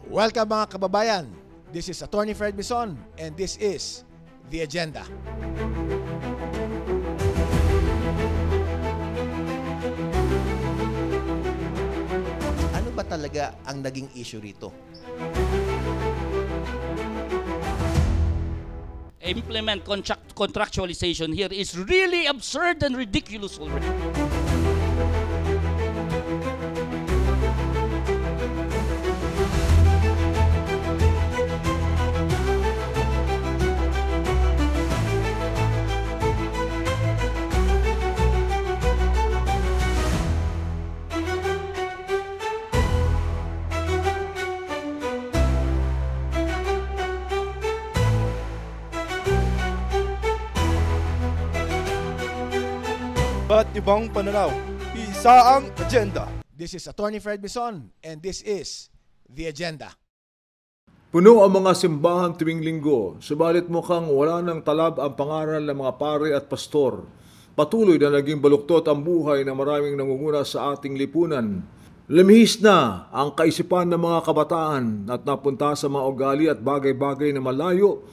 Welcome mga kababayan. This is Attorney Fred Bison and this is The Agenda. Ano ba talaga ang naging issue rito? Implement contractualization here is really absurd and ridiculous already. Ba't ibang pananaw? Isa ang agenda. This is Attorney Fred Bison and this is The Agenda. Puno ang mga simbahan tuwing linggo, subalit mukhang wala ng talab ang pangaral ng mga pare at pastor. Patuloy na naging baluktot ang buhay ng maraming nangunguna sa ating lipunan. Lumihis na ang kaisipan ng mga kabataan at napunta sa mga ugali at bagay-bagay na malayo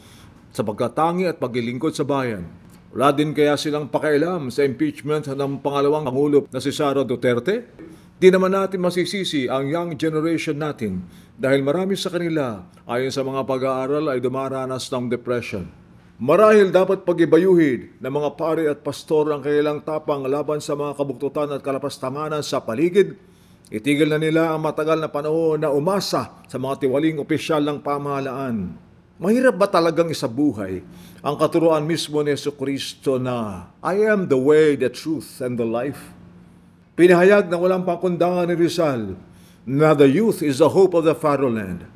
sa pagkatangi at paglilingkod sa bayan. Wala din kaya silang pakialam sa impeachment ng pangalawang Pangulo na si Sara Duterte? Di naman natin masisisi ang young generation natin dahil marami sa kanila ayon sa mga pag-aaral ay dumaranas ng depression. Marahil dapat pag-ibayuhin ng mga pare at pastor ang kailang tapang laban sa mga kabuktutan at kalapastanganan sa paligid. Itigil na nila ang matagal na panahon na umasa sa mga tiwaling opisyal ng pamahalaan. Mahirap ba talagang isabuhay ang katuruan mismo ni Jesucristo na I am the way, the truth, and the life? Pinahayag na walang pakundangan ni Rizal na the youth is the hope of the fatherland.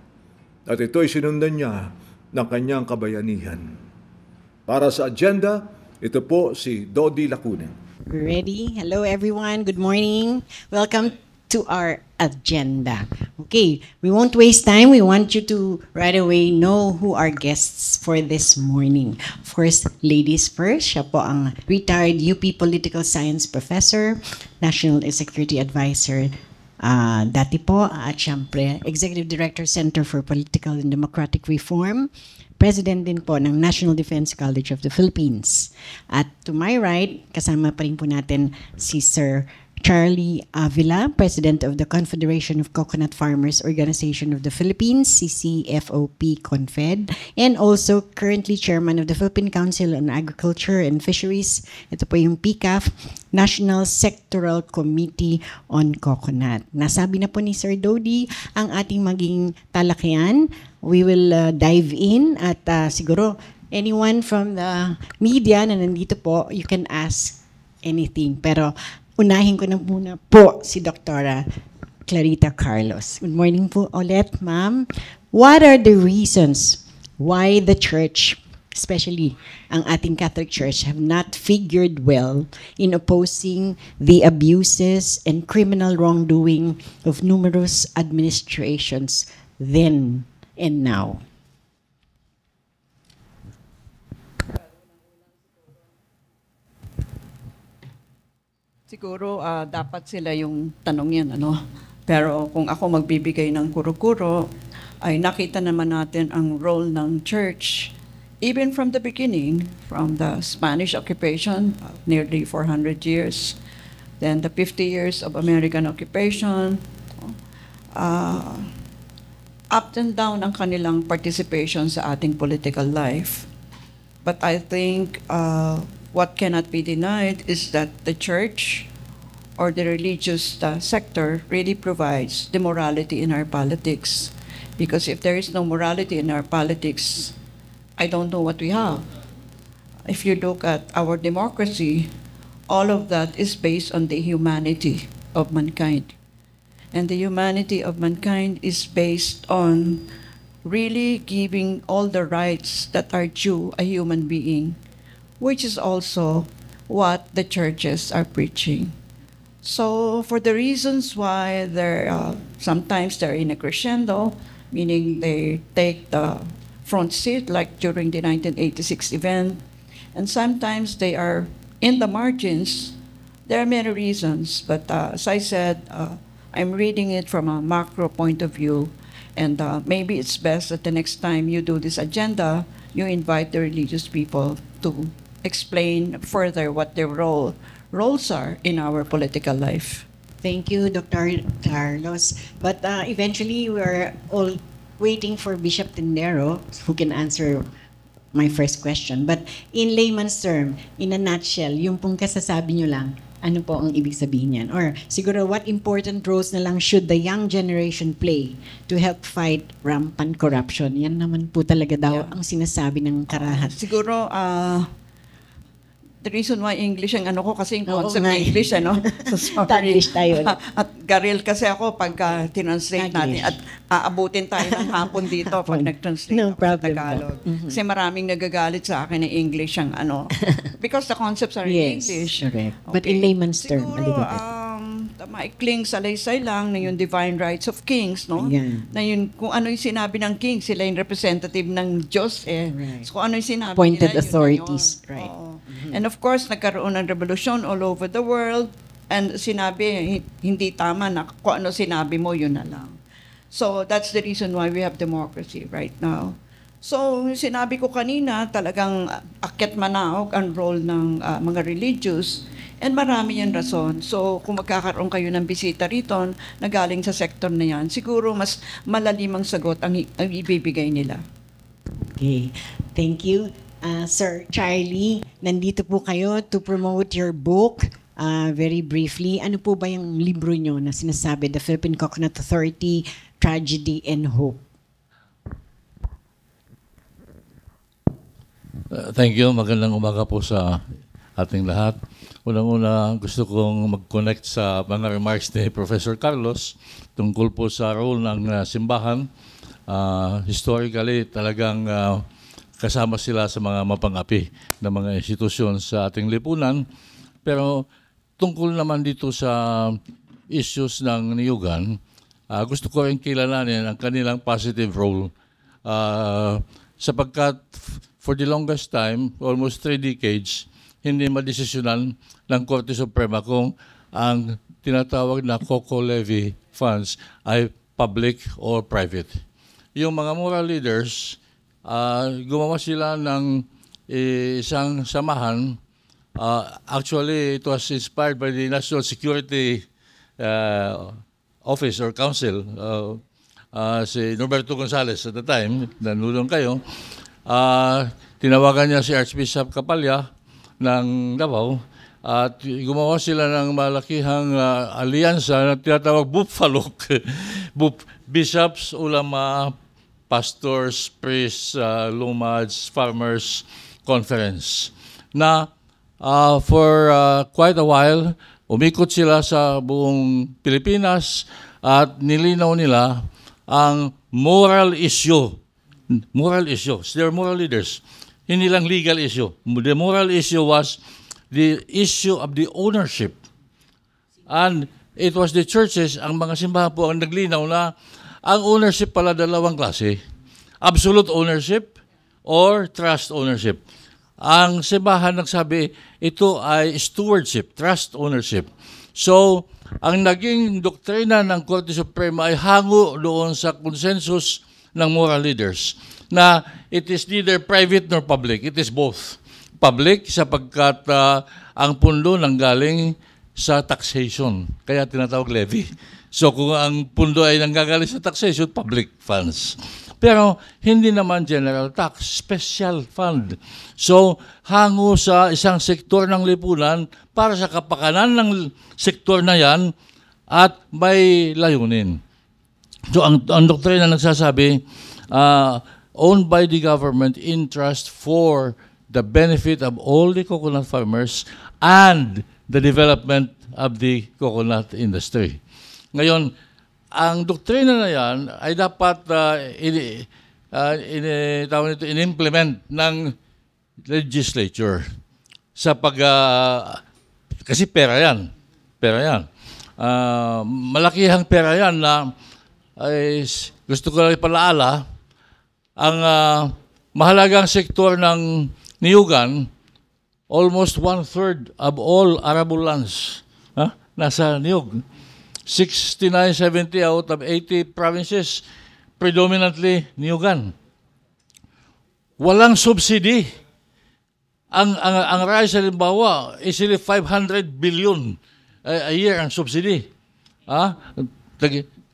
At ito'y sinundan niya ng kanyang kabayanihan. Para sa agenda, ito po si Dodi Lacunen. Ready? Hello everyone. Good morning. Welcome to our agenda. Okay, we won't waste time. We want you to right away know who our guests for this morning. First, ladies first. Siya po ang retired UP Political Science Professor, National Security Advisor, dati po, at syempre, Executive Director, Center for Political and Democratic Reform, President din po ng National Defense College of the Philippines. At to my right, kasama pa rin po natin si Sir Charlie Avila, President of the Confederation of Coconut Farmers Organization of the Philippines, CCFOP Confed, and also currently Chairman of the Philippine Council on Agriculture and Fisheries. Ito po yung PCAF, National Sectoral Committee on Coconut. Nasabi na po ni Sir Dodi ang ating maging talakayan. We will dive in at siguro anyone from the media na nandito po, you can ask anything. Pero unahin ko na muna po si Dr. Clarita Carlos. Good morning po ulit, ma'am. What are the reasons why the church, especially ang ating Catholic Church, have not figured well in opposing the abuses and criminal wrongdoing of numerous administrations then and now? Siguro dapat sila yung tanong yan, ano? Pero kung ako magbibigay ng kuro-kuro, ay nakita naman natin ang role ng church even from the beginning, from the Spanish occupation, nearly 400 years, then the 50 years of American occupation, up and down ang kanilang participation sa ating political life. But I think what cannot be denied is that the church or the religious sector really provides the morality in our politics. Because if there is no morality in our politics, I don't know what we have. If you look at our democracy, all of that is based on the humanity of mankind. And the humanity of mankind is based on really giving all the rights that are due a human being, which is also what the churches are preaching. So for the reasons why sometimes they're in a crescendo, meaning they take the front seat like during the 1986 event, and sometimes they are in the margins, there are many reasons. But as I said, I'm reading it from a macro point of view, And maybe it's best that the next time you do this agenda, you invite the religious people to explain further what their roles are in our political life. Thank you, Dr. Carlos. But eventually, we're all waiting for Bishop Tindero, who can answer my first question. But in layman's term, in a nutshell, yung pong kasasabi nyo lang, ano po ang ibig sabihin yan? Or siguro, what important roles na lang should the young generation play to help fight rampant corruption? Yan naman po talaga daw ang sinasabi ng karahat. Siguro, the reason why English ang ano ko kasi yung Oo concept nga. ng English, ano? So, sorry. Taglish tayo. At garil kasi ako pagka tinranslate natin at aabutin tayo ng hapon dito pag nag-translate No ako sa problem po. Tagalog. Kasi maraming nagagalit sa akin ng English ang ano. Because the concepts are in Yes, English. correct. But in layman's term, a little Siguro, bit. maikling salaysay lang na yung divine rights of kings, no? Yan. Na yun, kung ano yung sinabi ng king, sila yung representative ng Diyos, eh. Right. So, kung ano yung sinabi Appointed nila, yun na authorities, yun. right. Oo. And of course, nagkaroon ng revolution all over the world, and sinabi, hindi tama na kung ano sinabi mo, yun na lang. So, that's the reason why we have democracy right now. So, yung sinabi ko kanina, talagang akyat manaog ang role ng mga religious, and marami yan rason. So, kung magkakaroon kayo ng bisita rito na galing sa sektor na yan, siguro mas malalimang sagot ang ibibigay nila. Okay. Thank you. Sir Charlie, nandito po kayo to promote your book. Very briefly, ano po ba yung libro nyo na sinasabi, The Philippine Coconut Authority, Tragedy and Hope? Thank you. Magandang umaga po sa ating lahat. Unang-una, gusto kong mag-connect sa mga remarks ni Professor Carlos tungkol po sa role ng simbahan. Historically, talagang kasama sila sa mga mapang-api ng mga institusyon sa ating lipunan. Pero tungkol naman dito sa issues ng niyugan, gusto ko rin kilalanin ang kanilang positive role. Sapagkat for the longest time, almost 3 decades, hindi madesisyonan ng Korte Suprema kung ang tinatawag na COCO levy funds ay public or private. Yung mga moral leaders, gumawa sila ng isang samahan. Actually, it was inspired by the National Security Office or Council, si Norberto Gonzales at the time, nanulong kayo. Tinawagan niya si Archbishop Kapalya ng Davao at gumawa sila ng malakihang alyansa na tinatawag BUPFALOC, Bishops, Ulama, Pastors, Priests, Lumads, Farmers Conference. Na for quite a while, umikot sila sa buong Pilipinas at nilinaw nila ang moral issue. Moral issues. They're moral leaders. Hindi lang legal issue. The moral issue was the issue of the ownership. And it was the churches, ang mga simbahan po ang naglinaw na ang ownership pala dalawang klase. Absolute ownership or trust ownership. Ang simbahan nagsabi, ito ay stewardship, trust ownership. So, ang naging doktrina ng Korte Suprema ay hango doon sa consensus ng moral leaders na it is neither private nor public. It is both. Public sapagkat ang pundo nanggaling sa taxation. Kaya tinatawag levy. So kung ang pundo ay nanggagaling sa taxation, public funds. Pero hindi naman general tax, special fund. So hango sa isang sektor ng lipunan para sa kapakanan ng sektor na yan at may layunin. So ang doktrina nagsasabi, owned by the government in trust for the benefit of all the coconut farmers and the development of the coconut industry. Ngayon, ang doktrina na yan ay dapat in-implement ng legislature sa kasi pera yan. Pera yan. Malakihang pera yan na ay, gusto ko lang ipalaala ang mahalagang sektor ng niyugan, almost 1/3 of all arable lands nasa niyug. 69, 70 out of 80 provinces, predominantly niyugan. Walang subsidy. Ang rice, halimbawa, easily 500 billion a year ang subsidy.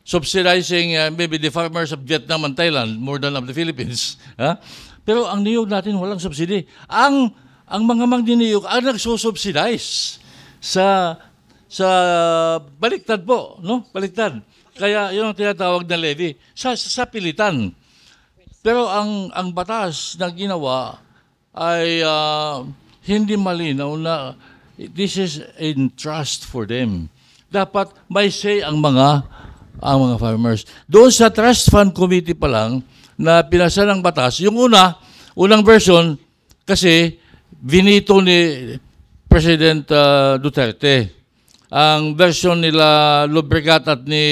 Subsidizing maybe the farmers of Vietnam and Thailand more than of the Philippines. Pero ang niyog natin walang subsidy. Ang mga magniniyog ang nagsusubsidize sa baliktad po, no? Baliktad. Kaya yun ang tinatawag na levy sa pilitan. Pero ang batas na ginawa ay hindi malinaw na this is in trust for them. Dapat may say ang mga farmers. Doon sa Trust Fund Committee pa lang na pinasa ng batas, yung unang version kasi vinito ni President Duterte. Ang version nila Lobregat at ni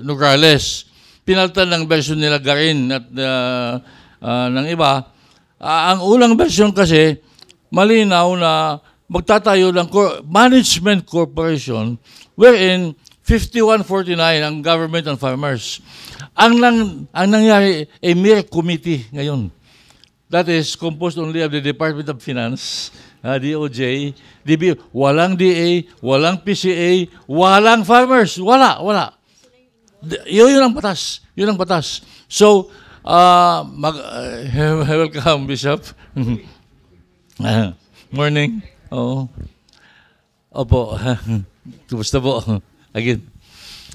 Nograles. Pinalitan ng version nila Garin at ng iba. Ang unang version kasi, malinaw na magtatayo ng management corporation wherein 51-49 ang government and farmers. Ang nangyari, a mere committee ngayon. That is composed only of the Department of Finance, DOJ, DB, walang DA, walang PCA, walang farmers, wala. Yun ang batas. Yun ang batas. So, welcome, Bishop. Morning. Opo. Kumusta po? Again.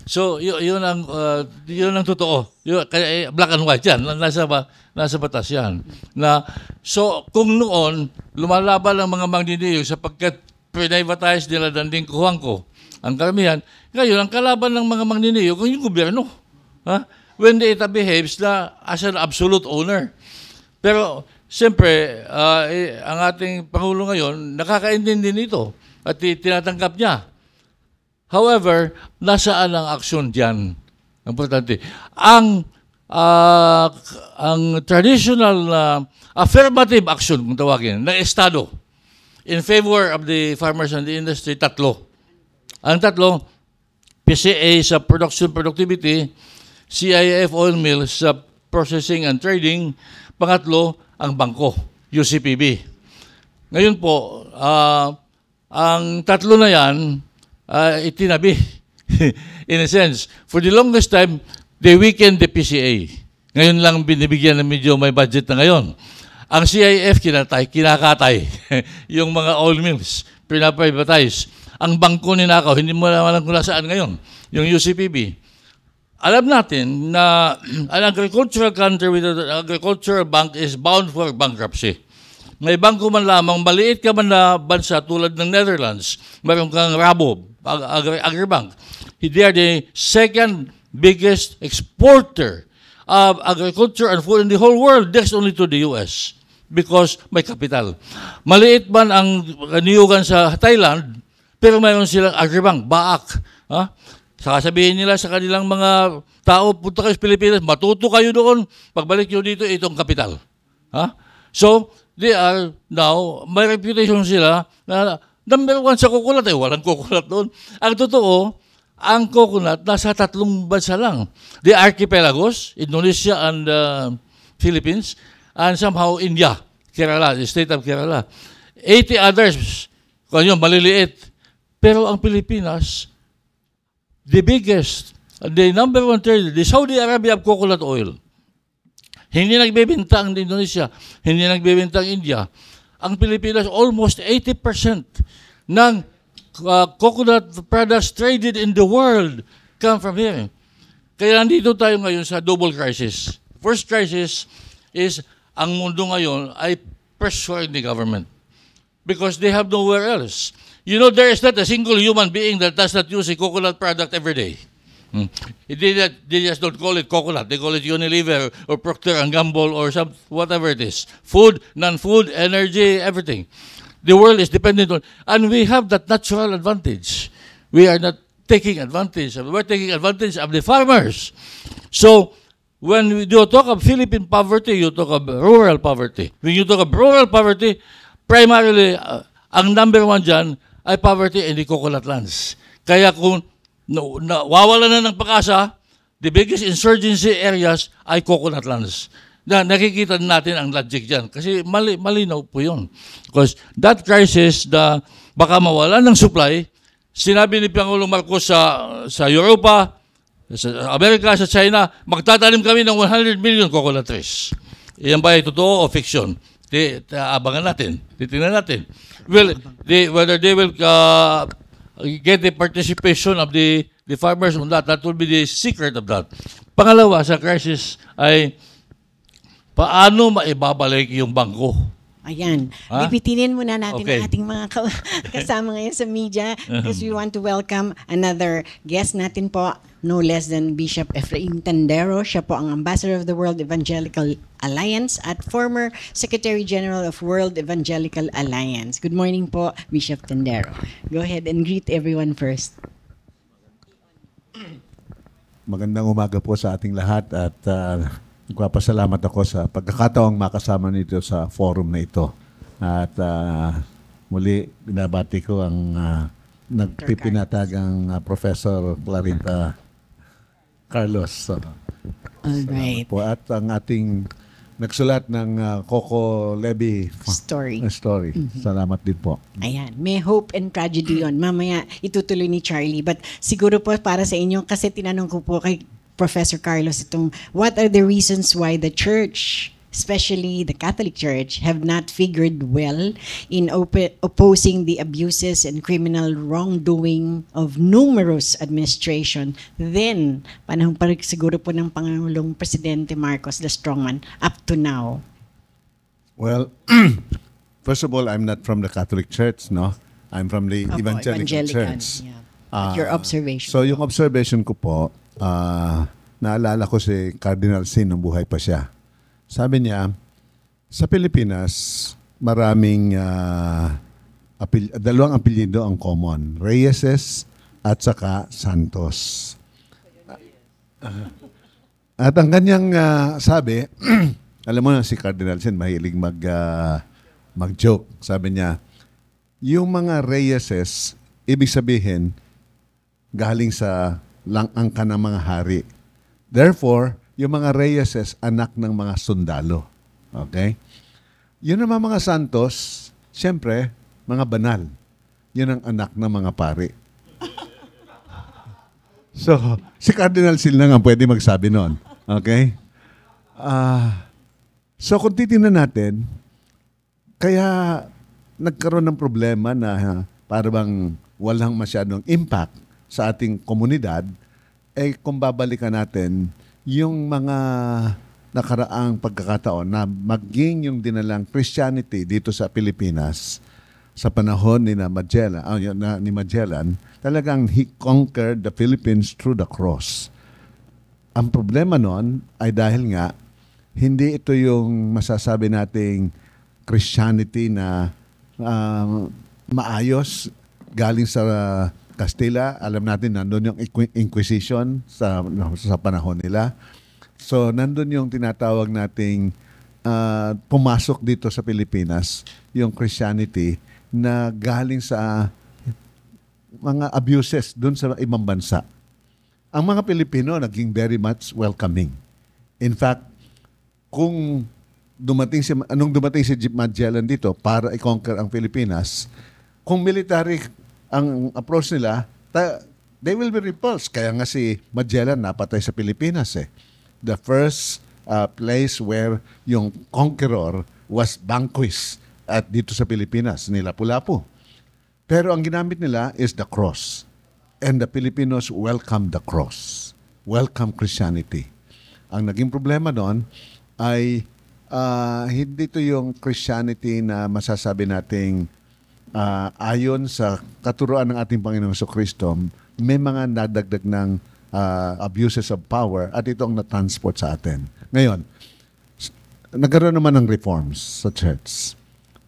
So, yun ang totoo. Kaya black and white yan. Nasa batas yan. So, kung noon, lumalaban ang mga magniniyog sapagkat privatize nila danding kuhangko, ang karamihan, ngayon, ang kalaban ng mga magniniyog, yung gobyerno. When the ETA behaves na as an absolute owner. Pero, siyempre, ang ating Pangulo ngayon, nakakaintindi nito at tinatanggap niya. However, nasaan ang aksyon diyan? Importante. Ang traditional affirmative action, kung tawagin, ng Estado in favor of the farmers and the industry, tatlo. Ang tatlo, PCA sa production productivity, CIF oil mills sa processing and trading, pangatlo, ang bangko, UCPB. Ngayon po, ang tatlo na yan, itinabi. In a sense, for the longest time, they weakened the PCA. Ngayon lang binibigyan na medyo may budget na ngayon. Ang CIF kinakatay. Yung mga oil mills, privatize. Ang bangko ninakaw, hindi mo naman kung nasaan ngayon. Yung UCPB. Alam natin na an agricultural country with an agricultural bank is bound for bankruptcy. May bangko man lamang, maliit ka man na bansa tulad ng Netherlands, mayroon kang Rabo, Agribank. They are the second biggest exporter of agriculture and food in the whole world, next only to the US, because may kapital. Maliit man ang niyugan sa Thailand, pero mayroon silang Agribank, Baak. Saka sabihin nila sa kanilang mga tao, punta kayo sa Pilipinas, matuto kayo doon, pagbalik nyo dito, itong kapital. So, they are now, may reputation sila na number one sa coconut, walang coconut doon. Ang totoo, ang coconut nasa tatlong bansa lang. The archipelagos, Indonesia and Philippines, and somehow India, Kerala, the state of Kerala. 80 others, kung yun, maliliit. Pero ang Pilipinas, the biggest, the number one trader, the Saudi Arabia of coconut oil. Hindi nagbebenta ang Indonesia, hindi nagbebenta ang India. Ang Pilipinas, almost 80% ng coconut products traded in the world come from here. Kaya nandito tayo ngayon sa double crisis. First crisis is ang mundo ngayon ay pressuring the government because they have nowhere else. You know, there is not a single human being that does not use a coconut product every day. They just don't call it coconut. They call it Unilever or Procter & Gamble or whatever it is. Food, non-food, energy, everything. The world is dependent on, and we have that natural advantage. We are not taking advantage of it. We're taking advantage of the farmers. So, when you talk of Philippine poverty, you talk of rural poverty. When you talk of rural poverty, primarily, ang number one dyan ay poverty in the coconut lands. Kaya kung nawawala na ng pag-asa, the biggest insurgency areas ay coconut lands. Na nakikita natin ang logic dyan. Kasi malinaw po yun. Because that crisis, baka mawalan ng supply, sinabi ni Pangulong Marcos sa Europa, sa Amerika, sa China, magtatanim kami ng 100 million coconut trees. Yan ba ay totoo o fiction? Abangan natin. Titingnan natin. Well, whether they will get the participation of the farmers on that will be the secret of that. Pangalawa, sa crisis ay paano maibabalik yung bangko? Ayan. Ha? Bibitinin muna natin Okay. ang ating mga kasama ngayon sa media because we want to welcome another guest natin po, no less than Bishop Efrain Tendero. Siya po ang Ambassador of the World Evangelical Alliance at former Secretary General of World Evangelical Alliance. Good morning po, Bishop Tendero. Go ahead and greet everyone first. Magandang umaga po sa ating lahat at nagpapasalamat ako sa pagkakataong makasama nito sa forum na ito. At muli, binabati ko ang nagpipinatagang Professor Clarita Carlos. Alright. Po. At ang ating nagsulat ng Coco Levy Story. Salamat din po. Ayan, may hope and tragedy on. Mamaya itutuloy ni Charlie. But siguro po para sa inyo, kasi tinanong ko po kay Professor Carlos itong, what are the reasons why the church, especially the Catholic Church, have not figured well in opposing the abuses and criminal wrongdoing of numerous administration. Then, panahon pa rin siguro po ng Pangulong Presidente Marcos, the strongman, up to now. Well, first of all, I'm not from the Catholic Church, no? I'm from the Evangelical Church. Yeah. Your observation. So yung observation ko po, naalala ko si Cardinal Sin nung buhay pa siya. Sabi niya, sa Pilipinas, maraming dalawang apelyido ang common. Reyeses at saka Santos. At ang kanyang sabi, alam mo na si Cardinal Sin, mahilig mag-joke. Sabi niya, yung mga Reyeses, ibig sabihin, galing sa angka ng mga hari. Therefore, yung mga Reyeses, anak ng mga sundalo. Okay? Yun naman mga Santos, siyempre, mga banal. Yun ang anak ng mga pari. So, si Cardinal Sil na nga pwede magsabi noon. Okay? So, kung titingnan natin, kaya nagkaroon ng problema na parang walang masyadong impact sa ating komunidad, kung babalikan natin yung mga nakaraang pagkakataon na maging yung dinalang Christianity dito sa Pilipinas sa panahon ni Magellan, talagang he conquered the Philippines through the cross. Ang problema noon ay dahil nga hindi ito yung masasabi nating Christianity na maayos galing sa Kastila. Alam natin nandun yung Inquisition sa panahon nila. So nandun yung tinatawag nating pumasok dito sa Pilipinas, yung Christianity na galing sa mga abuses dun sa ibang bansa. Ang mga Pilipino naging very much welcoming. In fact, anong dumating si Magellan dito para i-conquer ang Pilipinas, kung military ang approach nila, they will be repulsed. Kaya nga si Magellan napatay sa Pilipinas eh. The first place where yung conqueror was vanquished at dito sa Pilipinas, ni Lapu-Lapu. Pero ang ginamit nila is the cross. And the Filipinos welcome the cross. Welcome Christianity. Ang naging problema doon ay hindi ito yung Christianity na masasabi nating ayon sa katuruan ng ating Panginoong Jesucristo, may mga nadagdag ng abuses of power at ito ang na-transport sa atin. Ngayon, nagkaroon naman ng reforms sa church.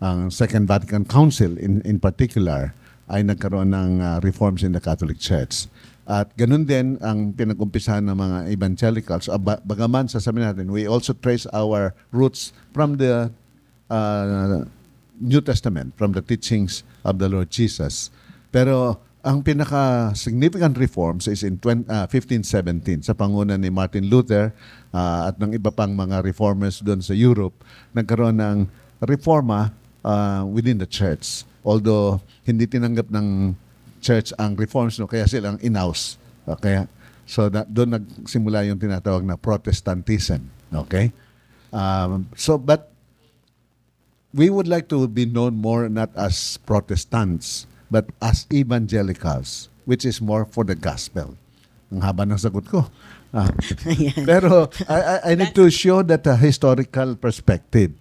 Ang Second Vatican Council in particular ay nagkaroon ng reforms in the Catholic Church. At ganun din ang pinag-umpisahan ng mga evangelicals. Bagaman sasabihin natin, we also trace our roots from the New Testament, from the teachings of the Lord Jesus. Pero ang pinaka-significant reforms is in 1517 sa panguna ni Martin Luther at ng iba pang mga reformers doon sa Europe, nagkaroon ng reforma within the church. Although hindi tinanggap ng church ang reforms, no, kaya silang in-house. Okay? So doon nagsimula yung tinatawag na Protestantism. Okay? But we would like to be known more not as Protestants, but as evangelicals, which is more for the gospel. Ang haba ng sagot ko. Pero I need to show that historical perspective.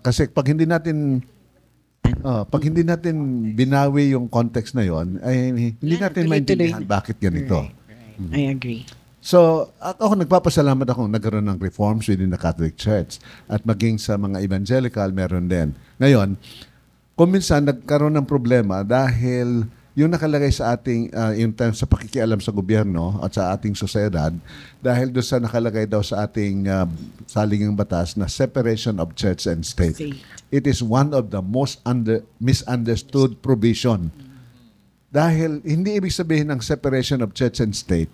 Kasi pag hindi natin binawi yung context na yon, ay hindi natin maintindihan bakit ganito. I agree. So, ako nagpapasalamat akong nagkaroon ng reforms within the Catholic Church at maging sa mga evangelical meron din. Ngayon, kung minsan nagkaroon ng problema dahil yung nakalagay sa ating yung sa pakikialam sa gobyerno at sa ating sosyedad, dahil doon sa nakalagay daw sa ating saligang batas na separation of church and state. It is one of the most misunderstood provision. Dahil hindi ibig sabihin ng separation of church and state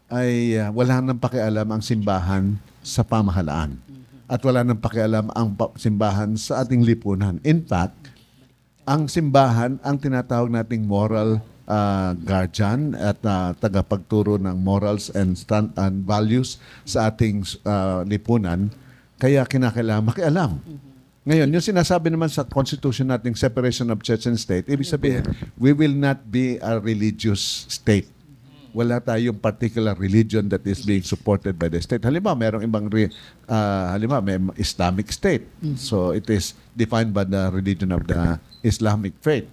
ay wala nang pakialam ang simbahan sa pamahalaan at wala nang pakialam ang simbahan sa ating lipunan. In fact, ang simbahan ang tinatawag nating moral guardian at tagapagturo ng morals and values sa ating lipunan, kaya kinakailangan makialam. Ngayon, yung sinasabi naman sa Constitution nating separation of church and state, ibig sabihin, we will not be a religious state. Wala tayong particular religion that is being supported by the state. Halimbawa, merong ibang halimbawa, may Islamic State. So it is defined by the religion of the Islamic faith.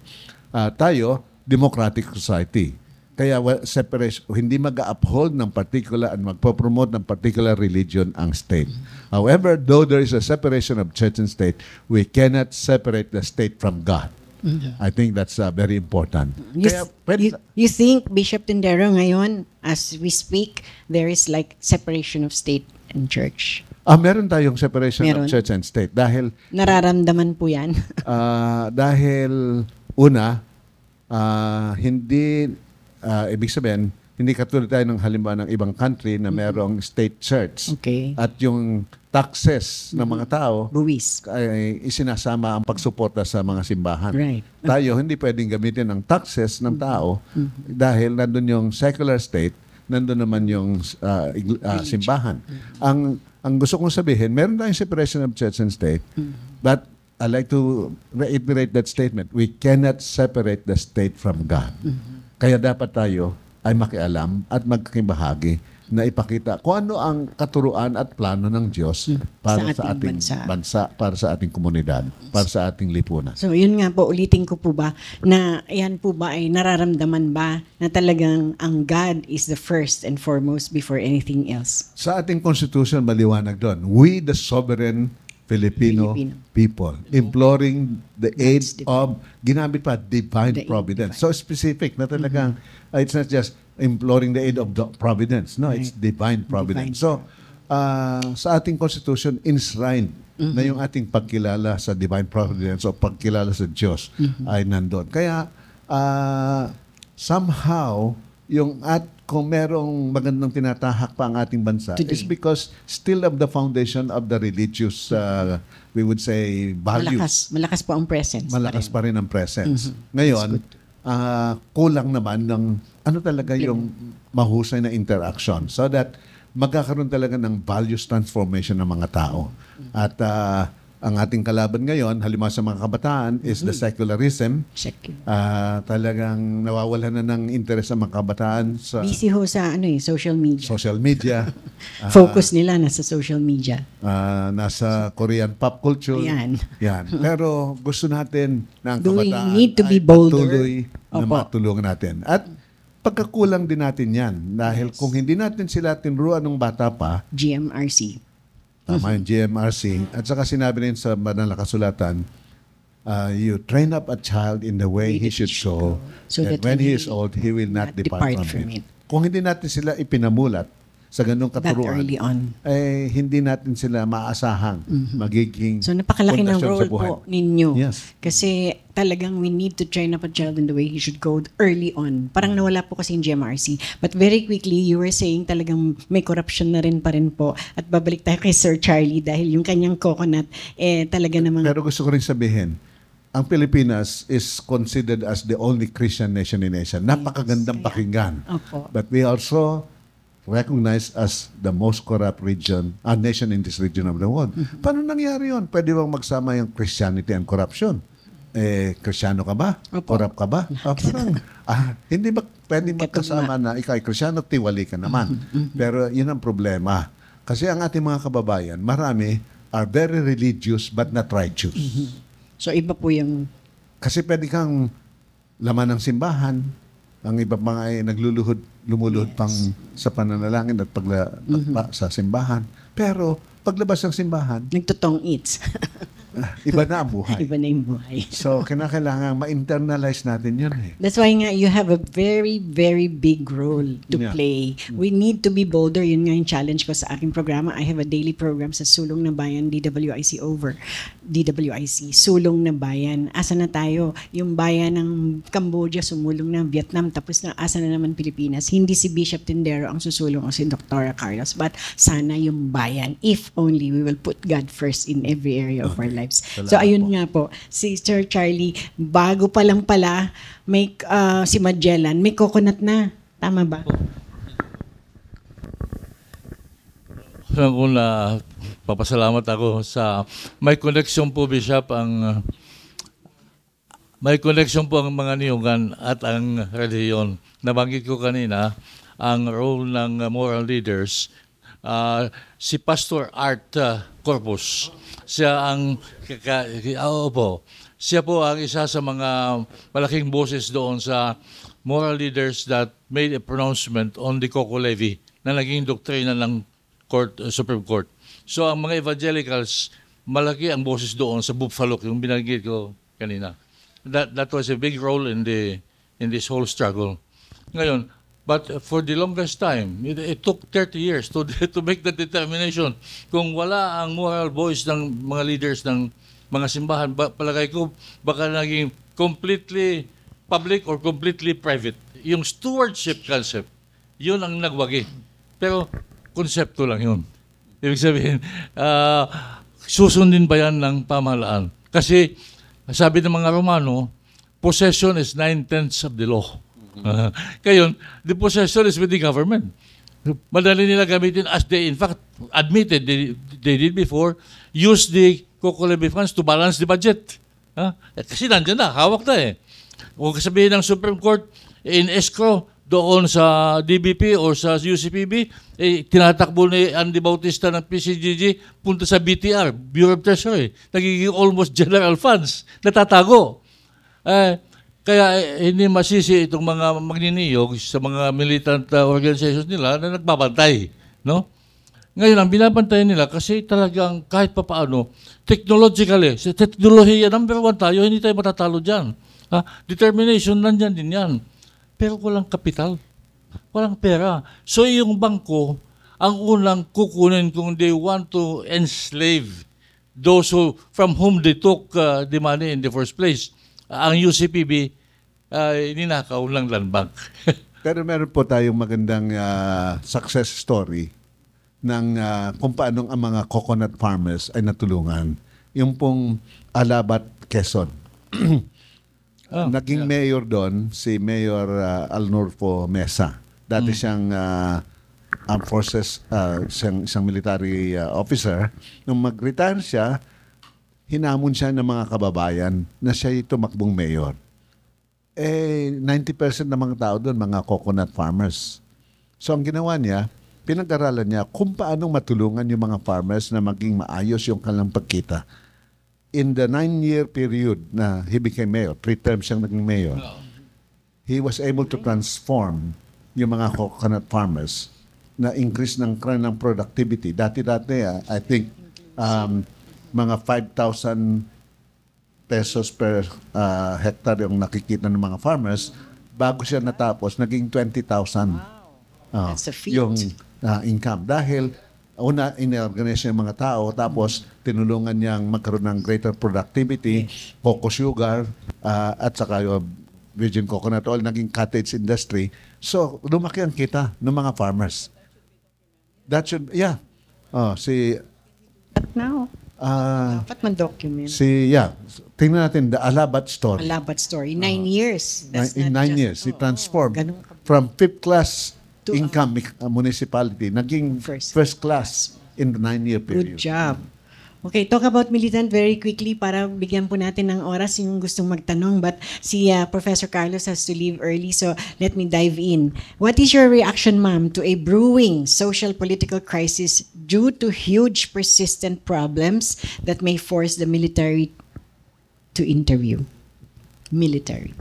Tayo, democratic society. Kaya separation, hindi mag-uphold ng particular and magpo-promote ng particular religion ang state. However, though there is a separation of church and state, we cannot separate the state from God. I think that's very important. You think, Bishop Tindero, ngayon, as we speak, there is like separation of state and church? Meron tayong separation of church and state. Dahil nararamdaman po yan? Dahil una, hindi, ibig sabihin, hindi katulad tayo ng halimbawa ng ibang country na merong state church. Okay. At yung taxes ng mga tao buwis ay isinasama ang pagsuporta sa mga simbahan. Right. Tayo hindi pwedeng gamitin ang taxes ng tao dahil nandun yung secular state, nandun naman yung simbahan. Ang gusto kong sabihin, meron tayong separation of church and state, but I like to reiterate that statement. We cannot separate the state from God. Kaya dapat tayo ay makialam at magkakibahagi na ipakita kung ano ang katuruan at plano ng Diyos para sa ating bansa, para sa ating komunidad, para sa ating lipunan. So yun nga po, ulitin ko po ba, na yan po ba ay nararamdaman ba na talagang ang God is the first and foremost before anything else? Sa ating Constitution, maliwanag doon, we the sovereign Filipino people, imploring the aid of, ginamit pa, divine providence. So specific na talagang, it's not just imploring the aid of the providence. No, it's divine providence. So, sa ating Constitution, enshrined na yung ating pagkilala sa divine providence o pagkilala sa Diyos ay nandun. Kaya, somehow, kung merong magandang tinatahak pa ang ating bansa is because still of the foundation of the religious, we would say, values. Malakas po ang presence. Malakas pa rin ang presence. Ngayon, kulang naman ng talaga yung mahusay na interaction so that magkakaroon talaga ng values transformation ng mga tao. At ang ating kalaban ngayon, halimbawa sa mga kabataan, is the secularism. Talagang nawawalan na ng interest sa mga kabataan. Busy ho sa social media. Social media. Focus nila nasa social media. Nasa Korean pop culture. Yan. Pero gusto natin na ang kabataan kabataan need to be bolder? Patuloy na matulungan natin. At pagkakulang din natin yan. Dahil kung hindi natin sila tinuruan ng bata pa, GMRC. Tama yung GMRC. At saka sinabi rin sa banal na kasulatan, you train up a child in the way he should go, so that when he is old, he will not depart from it. Kung hindi natin sila ipinamulat sa ganung That katuruan, early on. hindi natin sila maasahang magiging So napakalaki ng pundasyon role sa buhay. po ninyo. Yes. Kasi talagang we need to train up a child in the way he should go early on. Parang nawala po kasi yung GMRC. But very quickly, you were saying talagang may corruption na rin pa rin po. At babalik tayo kay Sir Charlie dahil yung kanyang coconut, talaga namang... Pero gusto ko rin sabihin, ang Pilipinas is considered as the only Christian nation in Asia. Napakagandang pakinggan. Opo. But we also recognized as the most corrupt nation in this region of the world. Paano nangyari yun? Pwede bang magsama yung Christianity and corruption? Kristyano ka ba? Opo. Corrupt ka ba? Hindi ba pwede magkasama na ikaw ay Kristyano, tiwali ka naman. Pero yun ang problema. Kasi ang ating mga kababayan, marami are very religious but not righteous. So iba po yung... Kasi pwede kang laman ng simbahan, ang iba mga ay lumuluhod pang sa pananalangin at pagpa sa simbahan. Pero paglabas ng simbahan, Nagtotong eats. iba na ang buhay. Iba na yung buhay. So, kinakailangan ma-internalize natin yun eh. That's why nga you have a very, very big role to Yeah. play. We need to be bolder. Yun nga yung challenge ko sa aking programa. I have a daily program sa Sulong na Bayan, DWIC over. DWIC, Sulong na Bayan. Asa na tayo? Yung bayan ng Cambodia sumulong na, Vietnam, tapos na asa na naman Pilipinas. Hindi si Bishop Tindero ang susulong o si Dr. Carlos, but sana yung bayan. If only we will put God first in every area of our lives. So ayun nga po, si Sir Charlie, bago pa lang pala, may si Magellan, may coconut na. Tama ba? Una, papasalamat ako sa may connection po, Bishop, may connection po ang mga niyungan at ang reliyon. Nabanggit ko kanina ang role ng moral leaders. Si Pastor Art Corpus, siya po ang isa sa mga malaking boses doon sa moral leaders that made a pronouncement on the Coco Levy na naging doktrina ng Supreme Court. So ang mga evangelicals, malaki ang boses doon sa Buffalo, yung binanggit ko kanina. That was a big role in this whole struggle. Ngayon, but for the longest time, it took 30 years to make that determination. Kung wala ang moral voice ng mga leaders ng mga simbahan, palagay ko baka naging completely public or completely private. Yung stewardship concept, yun ang nagwagi. Pero konsepto lang yun. Ibig sabihin, susundin ba yan ng pamahalaan? Kasi sabi ng mga Romano, possession is 9/10 of the law. Kayon, the possession is with the government. Madali nila gamitin as they in fact admitted they did before, use the Coco Levy funds to balance the budget. Kasi nandiyan na, hawak na eh. Kung sabihin ng Supreme Court in escrow doon sa DBP or sa UCPB, tinatakbo ni Andy Bautista ng PCGG, punta sa BTR, Bureau of Treasury. Nagiging almost general funds. Natatago. Kaya hindi masisi itong mga magniniyog sa mga militant organizations nila na nagbabantay. No? Ngayon, ang binabantayan nila kasi talagang kahit papaano, technologically, sa teknolohiya, number one tayo, hindi tayo matatalo dyan. Determination, nandyan din yan. Pero walang kapital. Walang pera. So yung bangko, ang unang kukunin kung they want to enslave those from whom they took the money in the first place. Ang UCPB, ninakaw lang Land Bank. Pero meron po tayong magandang success story ng kung paano ang mga coconut farmers ay natulungan. Yung pong Alabat, Quezon. Naging mayor doon si Mayor Alnorfo Mesa. Dati siyang armed forces, isang military officer. Nung mag-retire siya, hinamon siya ng mga kababayan na siya tumakbong mayor. 90% ng mga tao doon, mga coconut farmers. So ang ginawa niya, pinag-aralan niya kung paano matulungan yung mga farmers na maging maayos yung kanilang pagkita. In the 9-year period na he became mayor, 3 terms siyang naging mayor, he was able to transform yung mga coconut farmers na increase ng kanilang productivity. Dati-dati, I think, mga 5,000 pesos per hectare yung nakikita ng mga farmers. Bago siya natapos, naging 20,000. That's a feat. Yung income. Dahil una, in-organize niya yung mga tao, tapos tinulungan niyang magkaroon ng greater productivity, cocoa sugar, at saka yung virgin coconut oil, naging cottage industry. So, lumaki ang kita ng mga farmers. That should, yeah. But now, dapat man-document. Tingnan natin, the Alabat story. Alabat story. 9 years. That's In not 9 just- years, he transformed ganun from 5th class To, income municipality, naging first class in the 9-year period. Good job. Okay, talk about Militant very quickly para bigyan po natin ng oras yung gustong magtanong. But si Professor Carlos has to leave early, so let me dive in. What is your reaction, ma'am, to a brewing social political crisis due to huge persistent problems that may force the military to interview? Military.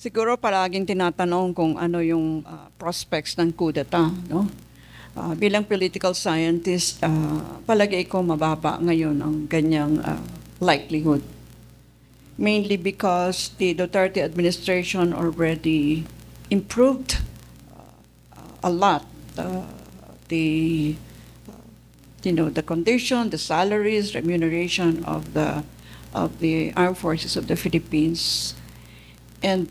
Siguro palaging tinatanong kung ano yung prospects ng coup d'etat, no? Bilang political scientist, palagay ko mababa ngayon ang ganyang likelihood. Mainly because the Duterte administration already improved a lot the condition, the salaries, remuneration of the armed forces of the Philippines. And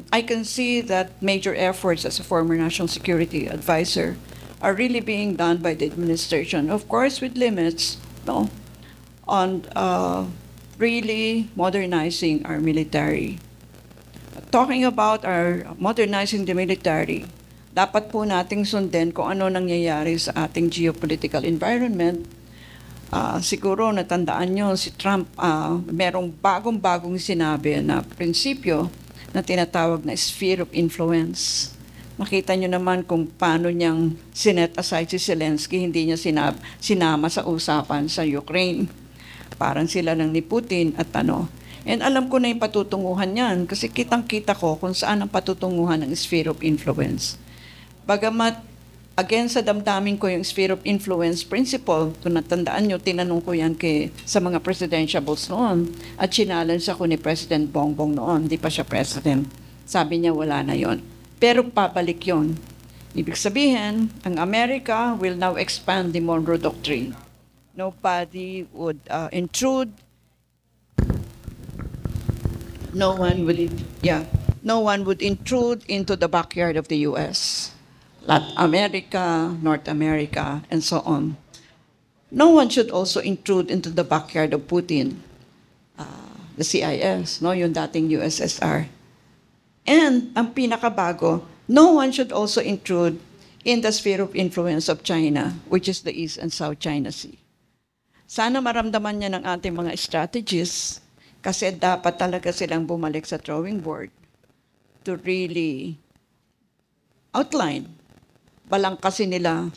I can see that major efforts as a former national security advisor are really being done by the administration, of course with limits, no, on really modernizing our military. Talking about our modernizing the military, dapat po nating sundin kung ano nangyayari sa ating geopolitical environment. Siguro natandaan nyo si Trump, merong bagong-bagong sinabi na prinsipyo na tinatawag na sphere of influence. Makita nyo naman kung paano niyang sinet aside si Zelensky, hindi niya sinama sa usapan sa Ukraine. Parang sila lang ni Putin at ano. And alam ko na yung patutunguhan niyan kasi kitang-kita ko kung saan ang patutunguhan ng sphere of influence. Bagamat, again sa damdamin ko yung sphere of influence principle, kung natandaan nyo, tinanong ko yan sa mga presidentiables noon at challenge ako ni President Bongbong noon, hindi pa siya president. Sabi niya wala na yon. Pero pabalik yon. Ibig sabihin, ang America will now expand the Monroe Doctrine. Nobody would intrude. No one would intrude into the backyard of the U.S. Latin America, North America, and so on. No one should also intrude into the backyard of Putin, the CIS, no, yung dating USSR. And ang pinakabago, no one should also intrude in the sphere of influence of China, which is the East and South China Sea. Sana maramdaman niya ng ating mga strategies kasi dapat talaga silang bumalik sa drawing board to really outline. Balangkasin nila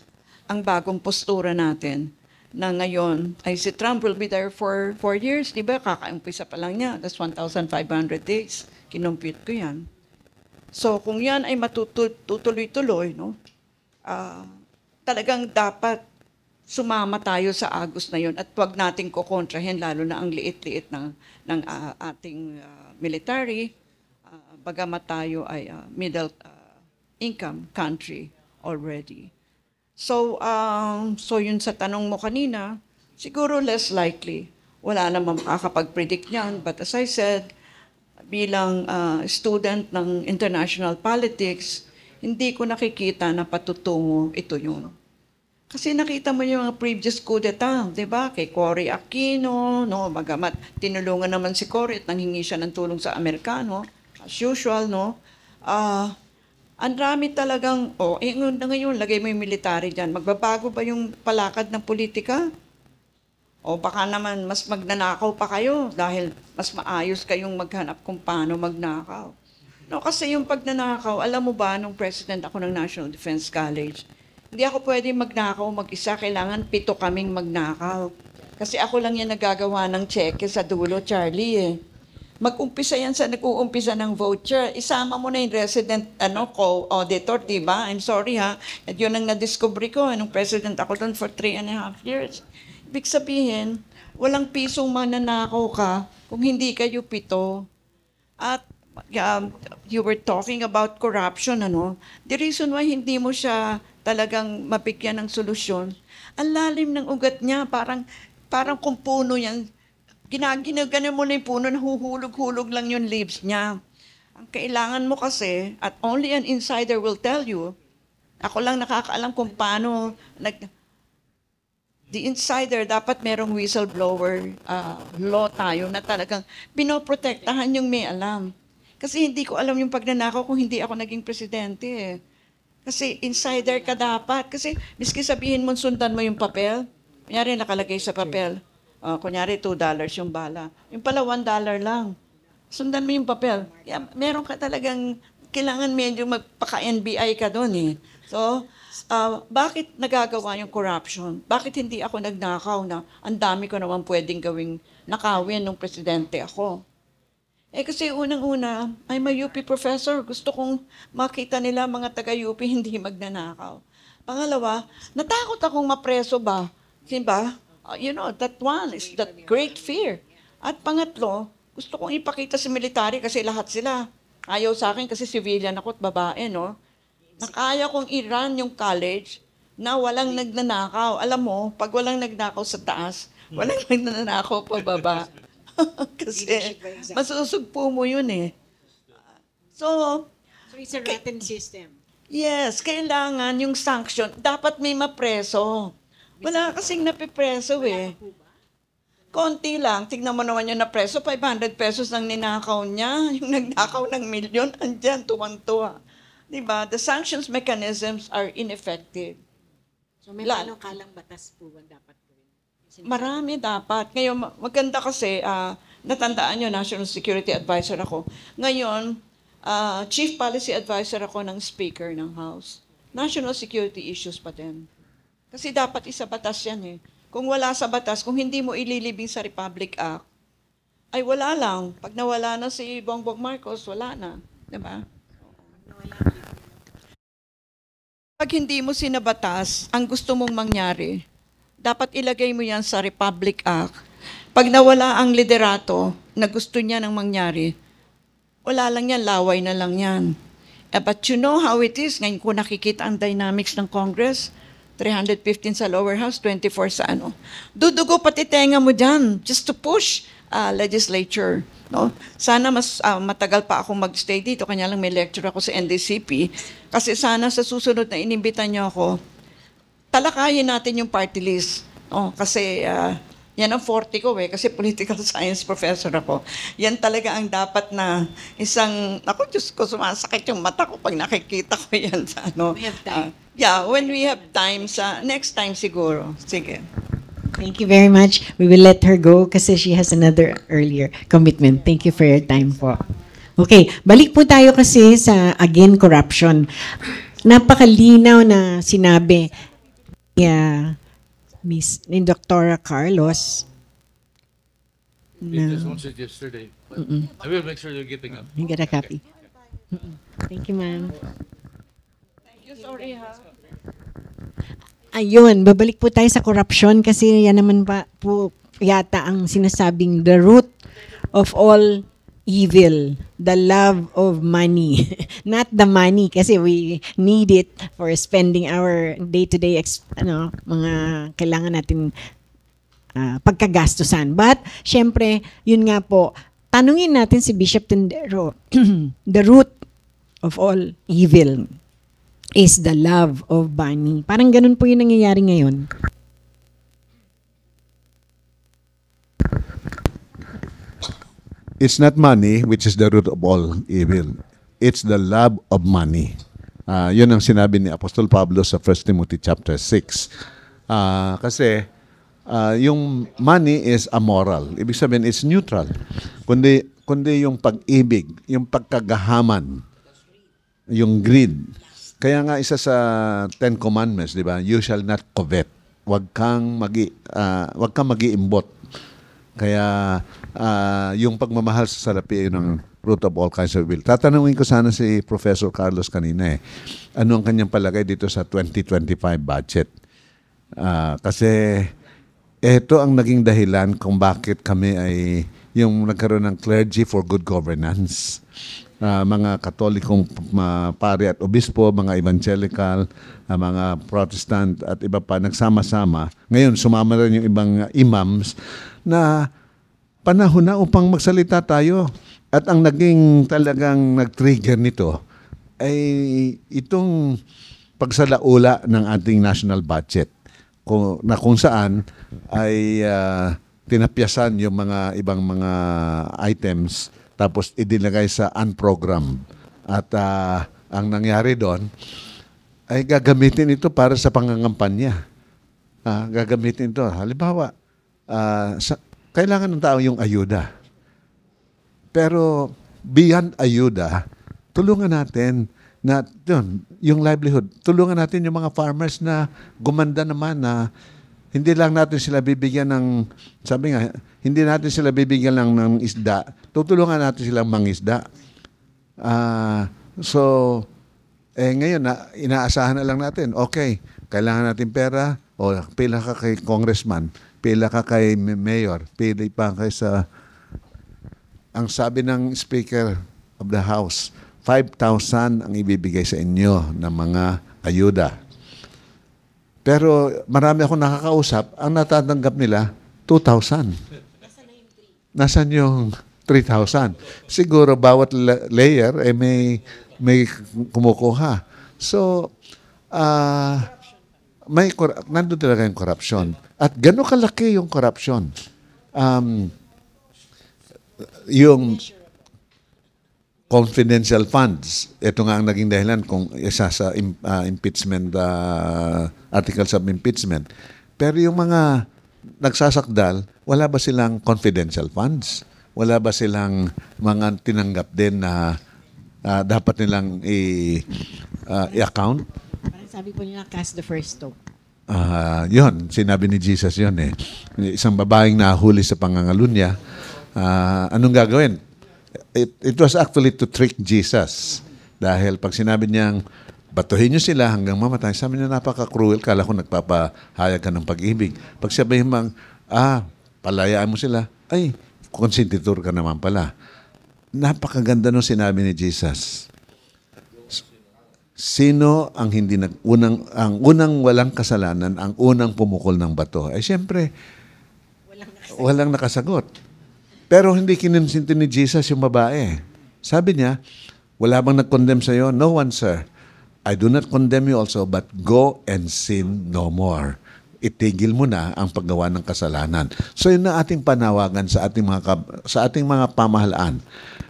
ang bagong postura natin na ngayon ay si Trump will be there for 4 years, di ba? Kakaumpisa pa lang niya. That's 1,500 days. Kinumpute ko yan. So kung yan ay matutuloy-tuloy, no? Talagang dapat sumama tayo sa agos na yon at huwag nating kukontrahin lalo na ang liit-liit ng ating military, bagamat tayo ay middle income country already. So yun sa tanong mo kanina, siguro less likely. Wala namang makakapag-predict niyan. But as I said, bilang student ng international politics, hindi ko nakikita na patutungo ito yun. Kasi nakita mo yung mga previous coup d'etat, di ba? Kay Cory Aquino, no? Bagamat tinulungan naman si Cory at nanghingi siya ng tulong sa Amerikano, as usual, no? Ang dami talagang, ngayon, lagay mo yung military dyan. Magbabago ba yung palakad ng politika? O baka naman mas magnanakaw pa kayo dahil mas maayos kayong maghanap kung paano magnakaw. No, kasi yung pagnanakaw, alam mo ba, nung president ako ng National Defense College, hindi ako pwede magnakaw mag-isa, kailangan 7 kaming magnakaw. Kasi ako lang yan nagagawa ng cheque sa dulo, Charlie eh. Mag-umpisa yan sa nag-uumpisa ng voucher. Isama mo na yung resident co-auditor, di ba? I'm sorry ha. At yun ang na-discovery ko nung president ako doon for 3.5 years. Ibig sabihin, walang pisong mananakaw ka kung hindi kayo 7. At you were talking about corruption, ano? The reason why hindi mo siya talagang mabigyan ng solusyon, ang lalim ng ugat niya, parang kung puno yan, ginaganon mo na yung puno, nahuhulog-hulog lang yung leaves niya. Ang kailangan mo kasi, at only an insider will tell you, ako lang nakakaalam kung paano, the insider, dapat merong whistleblower law tayo na talagang pinoprotektahan yung may alam. Kasi hindi ko alam yung pagnanakaw kung hindi ako naging presidente eh. Kasi insider ka dapat. Kasi miski sabihin mo, sundan mo yung papel, kunyari nakalagay sa papel, kunyari $2 yung bala. Yung pala $1 lang. Sundan mo yung papel. Kaya meron ka talagang, kailangan medyo magpaka-NBI ka doon eh. So, bakit nagagawa yung corruption? Bakit hindi ako nagnakaw na ang dami ko naman pwedeng gawing nakawin nung presidente ako? Eh kasi unang-una, I'm a UP professor. Gusto kong makita nila mga taga-UP hindi magnanakaw. Pangalawa, natakot akong mapreso ba? Diba? That one is that great fear. At pangatlo, gusto kong ipakita sa military kasi lahat sila. Ayaw sa akin kasi civilian ako at babae, no? Nakaya kong i-run yung college na walang nagnanakaw. Alam mo, pag walang nagnakaw sa taas, walang nagnanakaw pa baba. Kasi masusugpo mo yun eh. So it's a rotten system. Yes, kailangan yung sanction. Dapat may mapreso. Wala kasing napipreso eh. Konti lang. Tignan mo naman yung napreso, 500 pesos ang ninakaw niya. Yung nagnakaw ng milyon, andyan, tuwang-tuwa. Diba? The sanctions mechanisms are ineffective. So may panukalang batas po ang dapat gawin? Marami dapat. Ngayon, maganda kasi, natandaan nyo, National Security Advisor ako. Ngayon, Chief Policy Advisor ako ng Speaker ng House. National security issues pa din. Kasi dapat isa batas yan eh. Kung wala sa batas, kung hindi mo ililibing sa Republic Act, ay wala lang. Pag nawala na si Bongbong Marcos, wala na. Diba? Pag hindi mo sinabatas, ang gusto mong mangyari, dapat ilagay mo yan sa Republic Act. Pag nawala ang liderato na gusto niya nang mangyari, wala lang yan, laway na lang yan. But you know how it is, ngayon ko nakikita ang dynamics ng Congress, 315 sa lower house, 24 sa ano. Dudugo pati tenga mo dyan, just to push legislature. No? Sana mas matagal pa akong mag-stay dito, kanya lang may lecture ako sa NDCP. Kasi sana sa susunod na inimbitan niyo ako, talakayin natin yung party list. No? Kasi yan ang forte ko kasi political science professor ako. Yan talaga ang dapat na isang, ako Diyos ko, sumasakit yung mata ko pag nakikita ko yan sa ano. We have time. When we have time, next time siguro. Sige. Thank you very much. We will let her go kasi she has another earlier commitment. Thank you for your time po. Okay, balik po tayo kasi sa, again, corruption. Napakalinaw na sinabi ni Dr. Carlos. They just wanted it yesterday. I will make sure you're getting up. You get a copy. Thank you, ma'am. Thank you, sorry ha. Ayun, babalik po tayo sa corruption kasi yan naman po yata ang sinasabing the root of all evil, the love of money. Not the money kasi we need it for spending our day-to-day mga kailangan natin pagkagastusan. But, syempre, yun nga po, tanungin natin si Bishop Tendero, the root of all evil is the love of money. Parang ganun po yung nangyayari ngayon. It's not money which is the root of all evil. It's the love of money. Yun ang sinabi ni Apostol Pablo sa 1 Timothy chapter 6. Kasi yung money is amoral. Ibig sabihin, it's neutral. Kundi yung pag-ibig, yung pagkagahaman, yung greed. Kaya nga isa sa Ten Commandments, di ba? You shall not covet. Huwag kang mag-iimbot. Kaya yung pagmamahal sa salapi ay ng root of all kinds of evil. Tatanungin ko sana si Professor Carlos kanina ano ang kanyang palagay dito sa 2025 budget? Kasi ito ang naging dahilan kung bakit kami ay yung nagkaroon ng clergy for good governance. mga Katolikong pari at obispo, mga evangelical, mga Protestant at iba pa nagsama-sama. Ngayon, sumama rin yung ibang imams na panahon na upang magsalita tayo. At ang naging talagang nag-trigger nito ay itong pagsalaula ng ating national budget kung saan ay tinapyasan yung mga ibang mga items tapos idinagay sa unprogram. At ang nangyari doon ay gagamitin ito para sa pangangampanya. Gagamitin ito. Halimbawa, kailangan ng tao yung ayuda. Pero beyond ayuda, tulungan natin na yung livelihood. Tulungan natin yung mga farmers na gumanda naman na hindi lang natin sila bibigyan ng, sabi nga, hindi natin sila bibigyan lang ng isda. Tutulungan natin silang mangisda. Ngayon, inaasahan na lang natin, okay, kailangan natin pera, o pila ka kay congressman, pila ka kay mayor, pila pa kay sa, ang sabi ng Speaker of the House, 5,000 ang ibibigay sa inyo ng mga ayuda. Pero marami akong nakakausap, ang natatanggap nila, 2,000. Nasaan yung 3,000? Siguro bawat layer ay may kumukuha. So, nandun talaga yung corruption. At gano'n kalaki yung corruption. Yung confidential funds, ito nga ang naging dahilan kung isa sa impeachment, articles of impeachment. Pero yung mga nagsasakdal, wala ba silang confidential funds? Wala ba silang mga tinanggap din na dapat nilang i-account? Parang sabi po nila, cast the first stone. Yun, sinabi ni Jesus yun eh. Isang babaeng nahuli sa pangangalunya, anong gagawin? It was actually to trick Jesus. Dahil pag sinabi niyang, batuhin niyo sila hanggang mamatay, sabi niya napaka-cruel, kala ko nagpapahayag ka ng pag-ibig. Pag sabihin mang, palayaan mo sila, ay, konsentitor ka naman pala. Napakaganda nung sinabi ni Jesus. Sino ang ang unang walang kasalanan, ang unang pumukol ng bato? Ay siyempre, walang nakasagot. Pero hindi kinonsinti ni Jesus yung babae. Sabi niya, wala bang nag-condemn sa iyo? No one, sir. I do not condemn you also, but go and sin no more. Itigil mo na ang paggawa ng kasalanan. So yun na ating panawagan sa ating mga pamahalaan.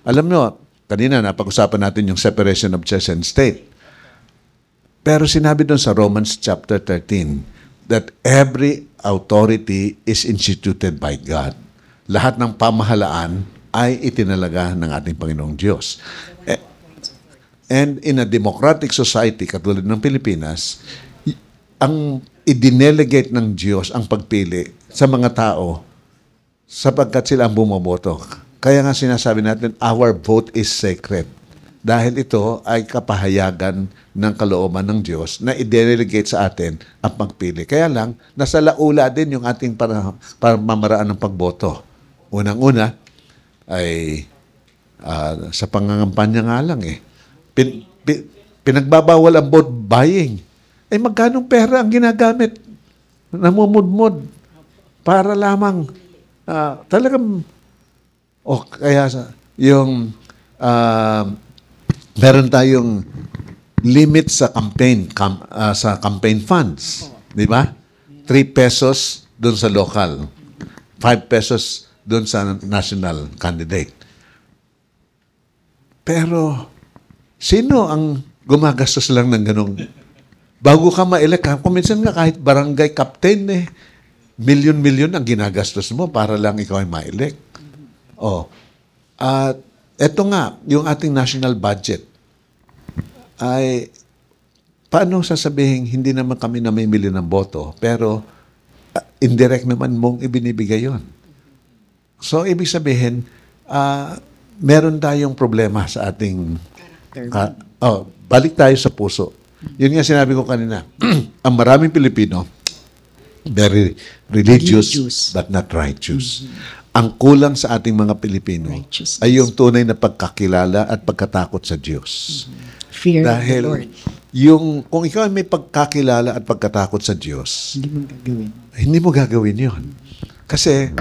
Alam nyo, kanina napag-usapan natin yung separation of church and state. Pero sinabi doon sa Romans chapter 13 that every authority is instituted by God. Lahat ng pamahalaan ay itinalaga ng ating Panginoong Diyos. And in a democratic society katulad ng Pilipinas, ang i-delegate ng Diyos ang pagpili sa mga tao sapagkat sila ang bumoboto. Kaya nga sinasabi natin, our vote is sacred. Dahil ito ay kapahayagan ng kalooban ng Diyos na i-delegate sa atin ang pagpili. Kaya lang, nasa laula din yung ating pamamaraan ng pagboto. Unang-una ay sa pangangampanya nga lang eh. Pinagbabawal ang vote buying. Eh magkanong pera ang ginagamit? Namumudmod para lamang talagang kaya yung meron tayong limit sa campaign funds, di ba? 3 pesos doon sa local, 5 pesos doon sa national candidate. Pero sino ang gumagastos lang ng ganong bago ka ma-elect? Kung minsan nga kahit barangay captain milyon-milyon ang ginagastos mo para lang ikaw ay ma-elect. Eto nga, yung ating national budget ay paano sasabihin hindi naman kami namimili ng boto pero indirect naman mong ibinibigay yon. So, ibig sabihin, meron tayong problema sa ating balik tayo sa puso. Yun nga sinabi ko kanina, ang maraming Pilipino very religious, Religious. but not righteous. Ang kulang sa ating mga Pilipino Righteousness. ay yung tunay na pagkakilala at pagkatakot sa Diyos. Fear Dahil of the Lord. kung ikaw ay may pagkakilala at pagkatakot sa Diyos, hindi mo gagawin yon. Kasi,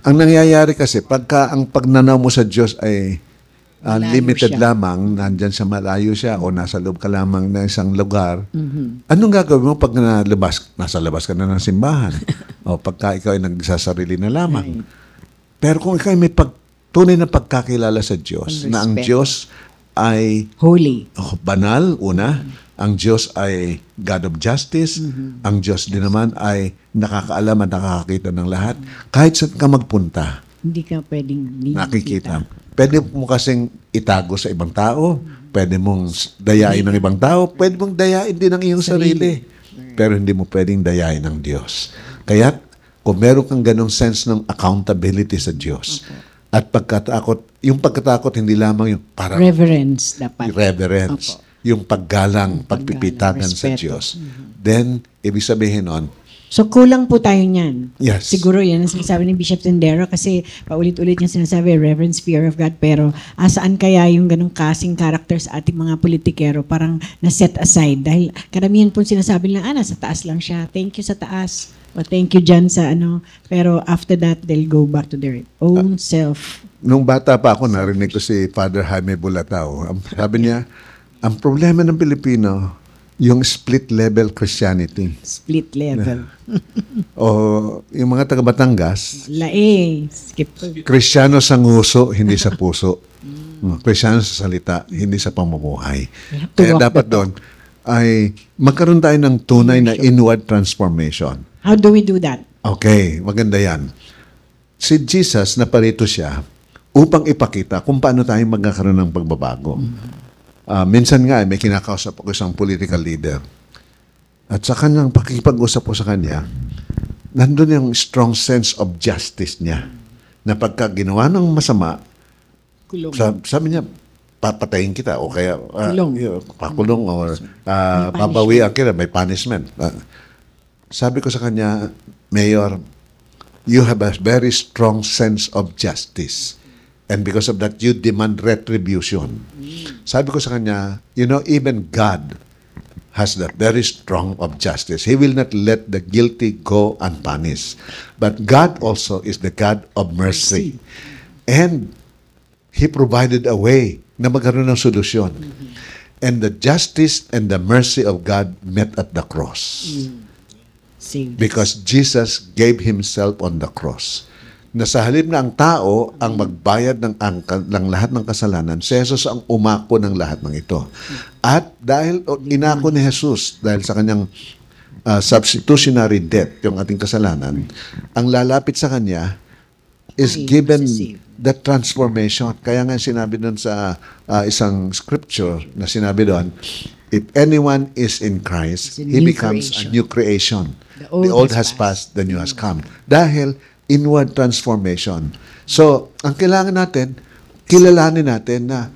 ang nangyayari kasi, pagka ang pagnanaw mo sa Diyos ay Malayo limited siya. lamang, nandyan sa malayo siya o nasa loob ka lamang ng isang lugar, anong gagawin mo pag nasa labas ka na ng simbahan? O pagka ikaw ay nagsasarili na lamang. Pero kung ikaw ay may tunay na pagkakilala sa Diyos, na ang Respeto. Diyos ay Holy. banal, una, ang Diyos ay God of justice, ang Diyos din naman ay nakakaalam at nakakakita ng lahat. Kahit saan ka magpunta, Hindi ka pwedeng nakikita. Pwede mo kasing itago sa ibang tao, pwede mong dayain ng ibang tao, pwede mong dayain din ang iyong sarili. Pero hindi mo pwedeng dayain ng Diyos. Kaya, kung meron kang ganong sense ng accountability sa Diyos, at pagkatakot, yung pagkatakot hindi lamang yung parang Reverence dapat. reverence, yung paggalang, pagpipitagan sa respeto. Diyos. Then, ibig sabihin nun, So kulang po tayo niyan. Yes. Siguro yan ang sinasabi ni Bishop Tendero kasi paulit-ulit niya sinasabi, reverence, fear of God. Pero saan kaya yung ganong kasing character sa ating mga politikero parang na-set aside? Dahil karamihan po sinasabi nila, nasa taas lang siya. Thank you sa taas. O thank you dyan sa ano. Pero after that, they'll go back to their own self. nung bata pa ako, narinig ko si Father Jaime Bulatao. Sabi niya, ang problema ng Pilipino, yung split level Christianity. Split level. O yung mga taga Batangas, Skip. Kristiyano sa nguso, hindi sa puso. Kristiyano sa salita, hindi sa pamumuhay. to Kaya walk dapat the talk. doon ay magkaroon tayo ng tunay na inward transformation. How do we do that? Okay, maganda yan. Si Jesus, naparito siya upang ipakita kung paano tayo magkakaroon ng pagbabago. Minsan nga, may kinakausap ako isang political leader. At sa kanyang pakikipag-usap ko sa kanya, nandun yung strong sense of justice niya. Na pagka ginawa ng masama, Kulong. sabi niya, papatayin kita o kaya Kulong. pakulong or punishment. babawian kita, may punishment. Sabi ko sa kanya, Mayor, you have a very strong sense of justice. And because of that, you demand retribution. Sabi ko sa kanya, you know, even God has that very strong of justice. He will not let the guilty go unpunished. But God also is the God of mercy. And He provided a way na magkaroon ng solusyon. And the justice and the mercy of God met at the cross. Because Jesus gave Himself on the cross. Na sa halip na ang tao ang magbayad ng lahat ng kasalanan, si Jesus ang umako ng lahat ng ito. At dahil inako ni Jesus, dahil sa kanyang substitutionary death, yung ating kasalanan, ang lalapit sa kanya is given the transformation. Kaya nga sinabi doon sa isang scripture na sinabi doon, if anyone is in Christ, he becomes a new creation. The old has passed, the new has come. Dahil inward transformation. So, ang kailangan natin, kilalanin natin na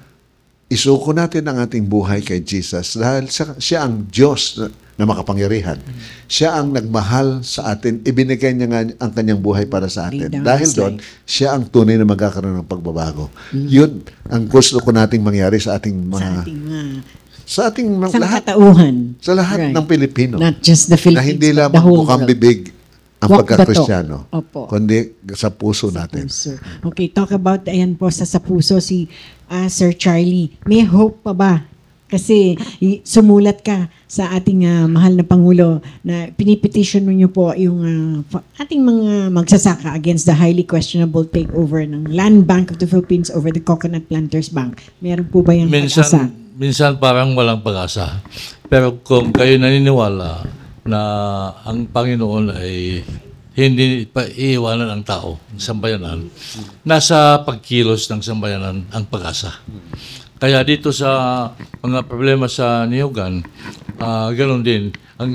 isuko natin ang ating buhay kay Jesus dahil siya ang Diyos na makapangyarihan. Siya ang nagmahal sa atin, ibinigay niya nga ang kanyang buhay para sa atin. Dahil doon, siya ang tunay na magkakaroon ng pagbabago. Yun ang gusto ko nating mangyari sa ating mga... Sa ating lahat. Katauhan. Sa lahat ng Pilipino. Not just the Philippines, na hindi but lamang the whole mukhang world. bibig ang Walk the pagkakristyano, talk. Opo. kundi sa puso natin. Puso. Okay, talk about, ayan po, sa puso si Sir Charlie. May hope pa ba? Kasi sumulat ka sa ating mahal na Pangulo na pinipetition mo niyo po yung ating mga magsasaka against the highly questionable takeover ng Land Bank of the Philippines over the Coconut Planters Bank. Meron po ba yung pag-asa? Minsan parang walang pag-asa. Pero kung kayo naniniwala na ang Panginoon ay hindi pa iiwanan ang tao, ang sambayanan, nasa pagkilos ng sambayanan ang pag-asa. Kaya dito sa mga problema sa Niyugan, ganoon din, ang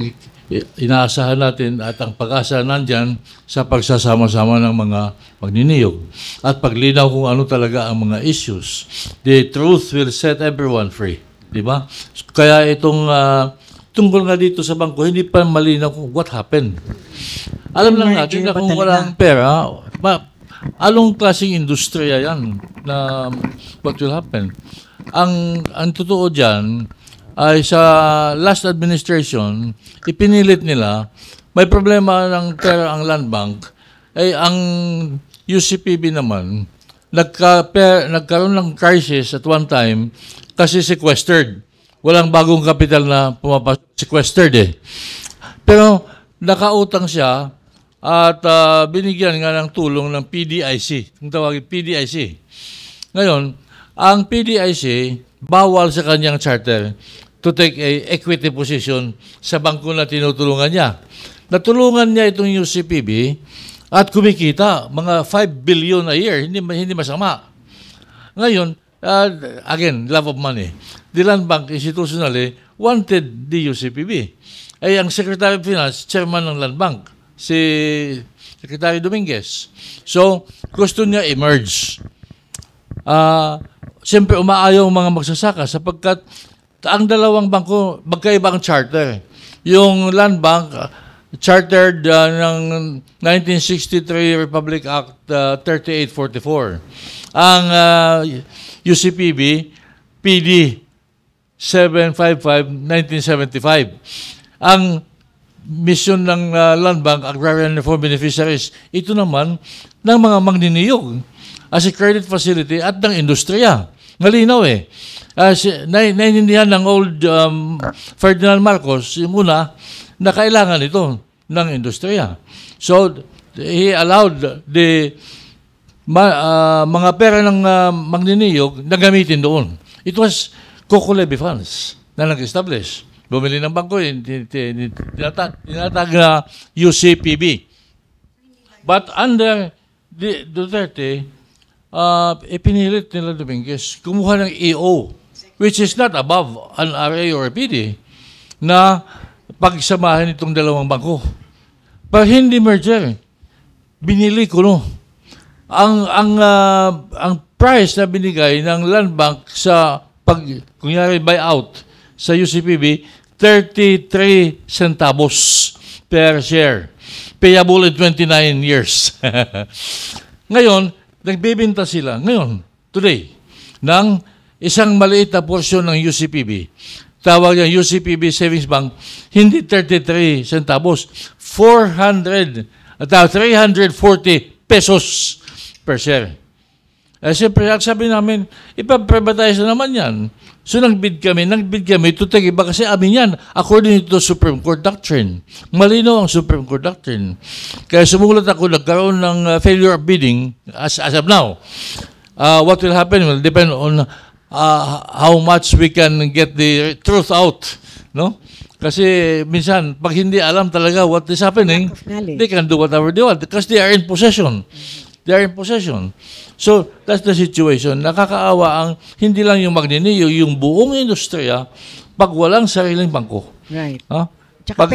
inaasahan natin at ang pag-asa nandyan sa pagsasama-sama ng mga magniniyog at paglinaw kung ano talaga ang mga issues. The truth will set everyone free. Di ba? Kaya itong tungkol nga dito sa bangko, hindi pa malinaw kung what happened. Alam lang natin na kung walang pera, anong klaseng industriya yan na what will happen. Ang totoo dyan ay sa last administration, ipinilit nila, may problema ng pera ang Land Bank, ay ang UCPB naman, nagkaroon ng crisis at one time kasi sequestered. Walang bagong kapital na pumapasok, sequestered eh. Pero nakautang siya at binigyan nga ng tulong ng PDIC. Ang tawagin PDIC. Ngayon, ang PDIC bawal sa kanyang charter to take a equity position sa bangko na tinutulungan niya. Natulungan niya itong UCPB at kumikita, mga 5 billion a year, hindi masama. Ngayon, again, love of money. The Land Bank institutionally wanted the UCPB. Ay ang Secretary of Finance, chairman ng Land Bank, si Secretary Dominguez. So, gusto niya emerge. Siyempre, umaayaw ang mga magsasaka sapagkat ang dalawang bangko, magkaiba ang charter. Yung Land Bank, chartered ng 1963 Republic Act 3844. Ang UCPB, PD 755, 1975. Ang mission ng Land Bank, Agrarian Reform Beneficiaries, ito naman ng mga magniniyog as a credit facility at ng industriya. Malinaw eh. Naiintindihan ng old Ferdinand Marcos, yung una, na kailangan ito ng industriya. So, he allowed the mga pera ng magniniyog na gamitin doon. It was Coco Levy funds na nag-establish. Bumili ng bangko, tinatag na UCPB. But under Duterte, ipinilit nila Dominguez, kumuha ng EO, which is not above an RA or a PD, na pagsamahin itong dalawang bangko. Pag hindi merger, binili ko no. Ang price na binigay ng Land Bank sa kunyari buyout sa UCPB, 33 centavos per share. Payable in 29 years. Ngayon, nagbibenta sila, today, ng isang maliit na porsyon ng UCPB. Tawag niya UCPB Savings Bank, hindi 33 centavos, 340 pesos per share. Siyempre, sabi namin, ipaprivatize na naman yan. So, nagbid kami to take iba kasi amin yan, according to Supreme Court doctrine. Malinaw ang Supreme Court doctrine. Kaya sumulat ako, nagkaroon ng failure of bidding as of now. What will happen will depend on how much we can get the truth out. No? Kasi minsan, pag hindi alam talaga what is happening, they can do whatever they want because they are in possession. They are in possession. So, that's the situation. Nakakaawa ang hindi lang yung magniniyo, yung buong industriya pag walang sariling bangko. Right. Pag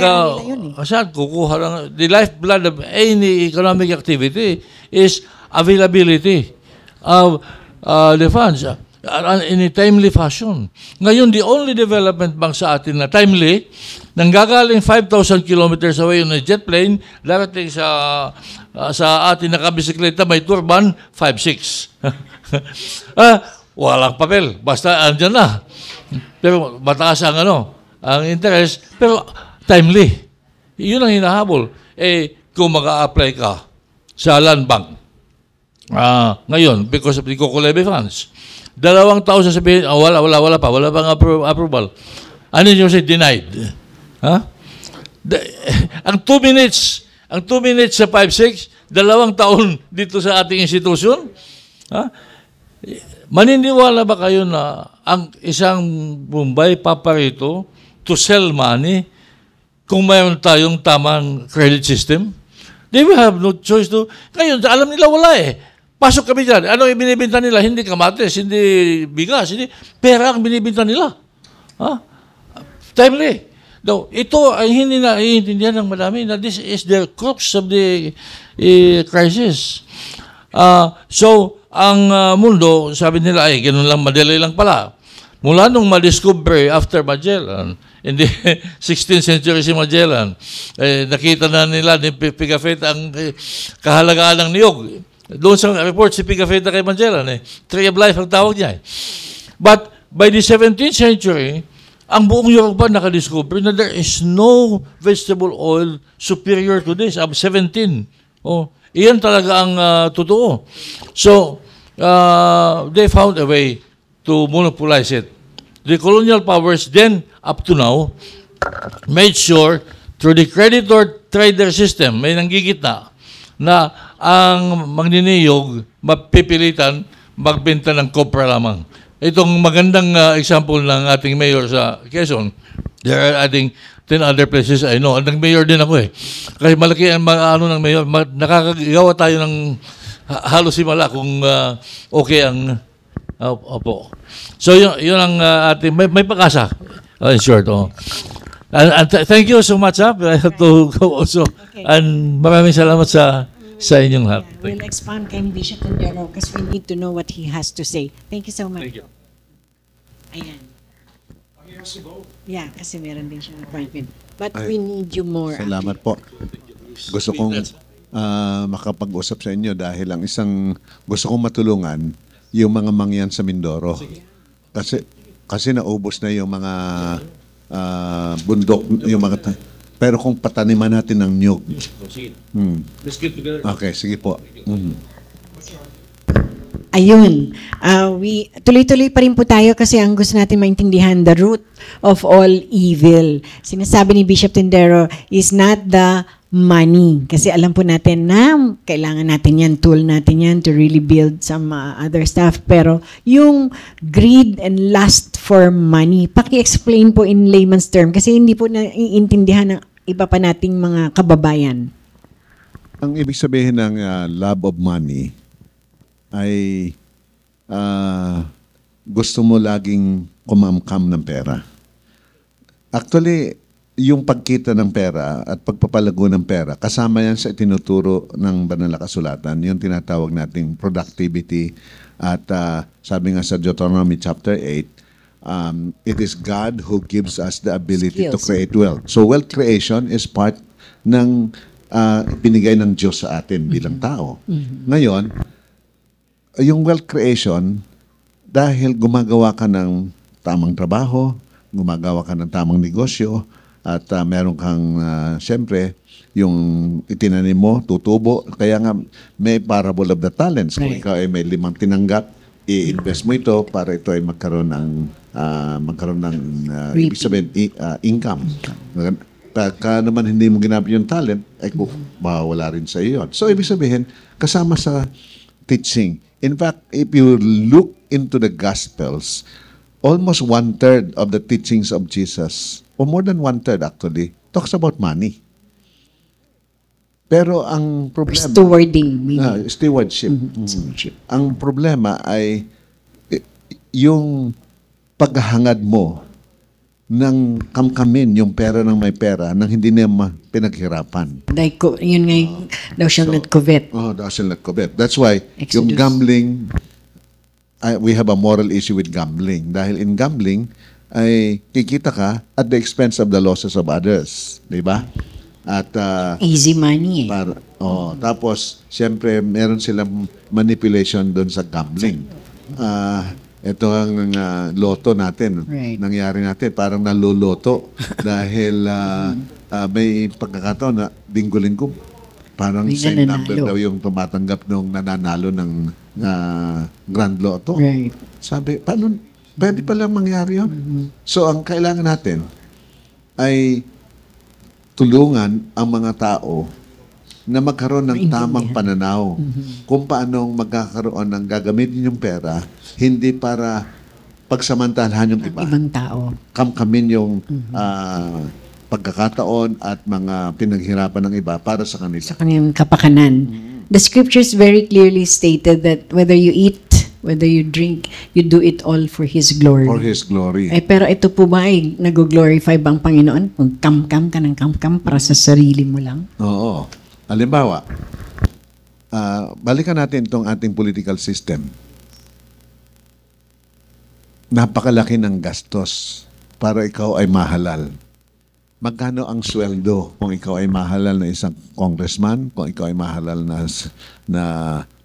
saan kukuha lang, the lifeblood of any economic activity is availability of the funds in a timely fashion. Ngayon, the only development bank sa atin na timely, nanggagaling 5,000 kilometers away on a jet plane, darating sa atin na kabisikleta, may turban, 5-6. Walang papel, basta andyan na. Pero mataas ang interest, pero timely. Yun ang hinahabol. Kung mag-a-apply ka sa Land Bank, ngayon, because of the Coco Levy funds, 2 taon sasabihin, wala pang approval. Ano yung say, denied? Ang 2 minutes sa 5-6, 2 taon dito sa ating institusyon? Maniniwala ba kayo na ang isang Bombay paparito to sell money kung mayroon tayong tamang credit system? They will have no choice to. Ngayon, alam nila wala eh. Pasok kami dyan. Ano yung binibinta nila? Hindi kamatis, hindi bigas, hindi pera ang binibinta nila. Timely. Now, ito ay hindi na iintindihan ng madami na this is the crux of the crisis. So, ang mundo, sabi nila, ganun lang, madali lang pala. Mula nung madiscover after Magellan, Hindi, 16th century si Magellan. Nakita na nila ni Pigafetta ang kahalagaan ng niyog. Doon sa report si Pigafetta kay Magellan, Tree of Life ang tawag niya. But by the 17th century, ang buong Europa nakadiscover na there is no vegetable oil superior to this. 17. Iyan talaga ang totoo. So, they found a way to monopolize it. The colonial powers then, up to now, made sure through the creditor-trader system, may nanggigitna na ang magniniyog mapipilitan magbenta ng kopra lamang. Itong magandang example ng ating mayor sa Quezon, there are adding 10 other places I know. Ang mayor din ako Kasi malaki ang ng mayor. Nakakagawa tayo ng halos himala kung okay ang opo. So yun ang ating may pag-asa. In short. And thank you so much. I have to go also. Okay. And maraming salamat sa inyong lahat. Yeah, we'll expand kay Bishop Tindero because we need to know what he has to say. Thank you so much. Thank you. Ayan. Yeah, kasi meron din siyang appointment. But we need you more. Salamat po. Gusto kong makapag-usap sa inyo dahil ang gusto kong matulungan yung mga mangyan sa Mindoro. Kasi naubos na yung mga bundok, yung mga pero kung pataniman natin ng nyug. Let's get together. Okay, sige po. Ayun. Tuloy-tuloy pa rin po tayo kasi ang gusto natin maintindihan, the root of all evil. Sinasabi ni Bishop Tindero is not the money. Kasi alam po natin na kailangan natin yan, tool natin yan to really build some other stuff. Pero yung greed and lust for money, paki-explain po in layman's term kasi hindi po naiintindihan ng iba pa nating mga kababayan. Ang ibig sabihin ng love of money ay gusto mo laging kumamkam ng pera. Actually, yung pagkita ng pera at pagpapalago ng pera, kasama yan sa itinuturo ng banal na kasulatan, yung tinatawag nating productivity. At sabi nga sa Deuteronomy chapter 8, it is God who gives us the ability to create wealth. So wealth creation is part ng binigay ng Diyos sa atin bilang tao. Ngayon, yung wealth creation, dahil gumagawa ka ng tamang trabaho, gumagawa ka ng tamang negosyo, at meron kang, siyempre, yung itinanim mo, tutubo. Kaya nga, may parable of the talents. Kung ikaw ay may 5 tinanggap, i-invest mo ito para ito ay magkaroon ng ibig sabihin, income. Pagka naman hindi mo ginamit yung talent, ay wala rin sa iyo yun. So, ibig sabihin, kasama sa teaching. In fact, if you look into the Gospels, almost 1/3 of the teachings of Jesus, or more than 1/3 actually, talks about money. Pero ang problema... Stewarding. Stewardship. Ang problema ay yung paghahangad mo ng kamkamin yung pera ng may pera nang hindi niya pinaghirapan. Yun nga yung thou shalt not covet. Thou shalt not covet. That's why Exodus. yung gambling, we have a moral issue with gambling. Dahil in gambling, ay kikita ka at the expense of the losses of others. Diba? At easy money tapos, siyempre, meron silang manipulation doon sa gambling. Ito ang loto natin. Right. Nangyari natin, parang naluluto dahil may pagkakataon na linggo-linggo, parang same number daw yung tumatanggap nung nananalo ng Grand Lotto. Right. Sabi, paano, pwede pala mangyari yun? So, ang kailangan natin ay tulungan ang mga tao na magkaroon ng tamang pananaw kung paano magkakaroon ng gagamitin yung pera, hindi para pagsamantalahan yung iba. Ibang tao. Kamkamin yung pagkakataon at mga pinaghirapan ng iba para sa kanila. Sa kanilang kapakanan. The scriptures very clearly stated that whether you eat, whether you drink, you do it all for His glory. For His glory. Pero ito po ba ay nag-glorify bang Panginoon kung kam-kam ka ng kam-kam para sa sarili mo lang? Oo. Halimbawa, balikan natin itong ating political system. Napakalaki ng gastos para ikaw ay mahalal. Magkano ang sweldo kung ikaw ay mahalal na isang congressman, kung ikaw ay mahalal na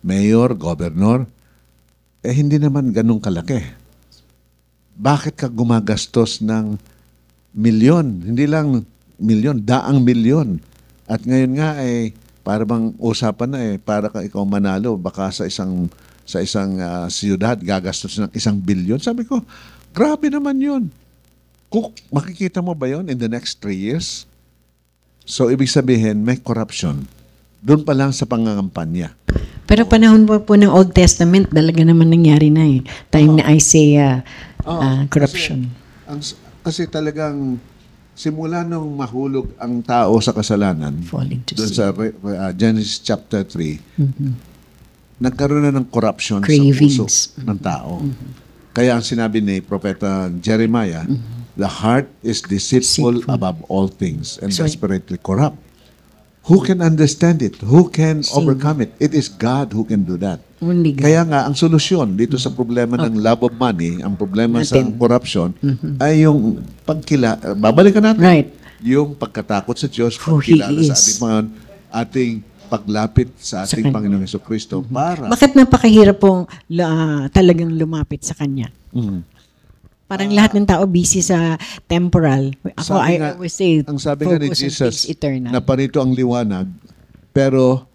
mayor, governor? Hindi naman ganun kalaki. Bakit ka gumagastos ng milyon? Hindi lang milyon, daang milyon. At ngayon nga para bang usapan na para ka ikaw manalo, baka sa isang siyudad gagastos ng 1 bilyon. Sabi ko, grabe naman yun. Kung makikita mo ba yun in the next 3 years? So, ibig sabihin, may corruption. Doon pa lang sa pangangampanya. Pero panahon po ng Old Testament, talaga naman nangyari na Time ni Isaiah, corruption. Kasi talagang simula nung mahulog ang tao sa kasalanan, doon sa Genesis chapter 3, nagkaroon na ng corruption Cravings. sa puso ng tao. Kaya ang sinabi ni Propeta Jeremiah, the heart is deceitful above all things and desperately corrupt. Who can understand it? Who can overcome it? It is God who can do that. Only God. Kaya nga, ang solusyon dito sa problema ng love of money, ang problema sa corruption, ay yung babalikan natin. Right. Yung pagkatakot sa Diyos, Who He pagkilala sa is. ating paglapit sa ating Panginoong Jesucristo para... Bakit napakahirap pong talagang lumapit sa Kanya? Parang lahat ng tao busy sa temporal. Ako, I always say, ang sabi nga ni focus on Jesus, things eternal. na parito ang liwanag, pero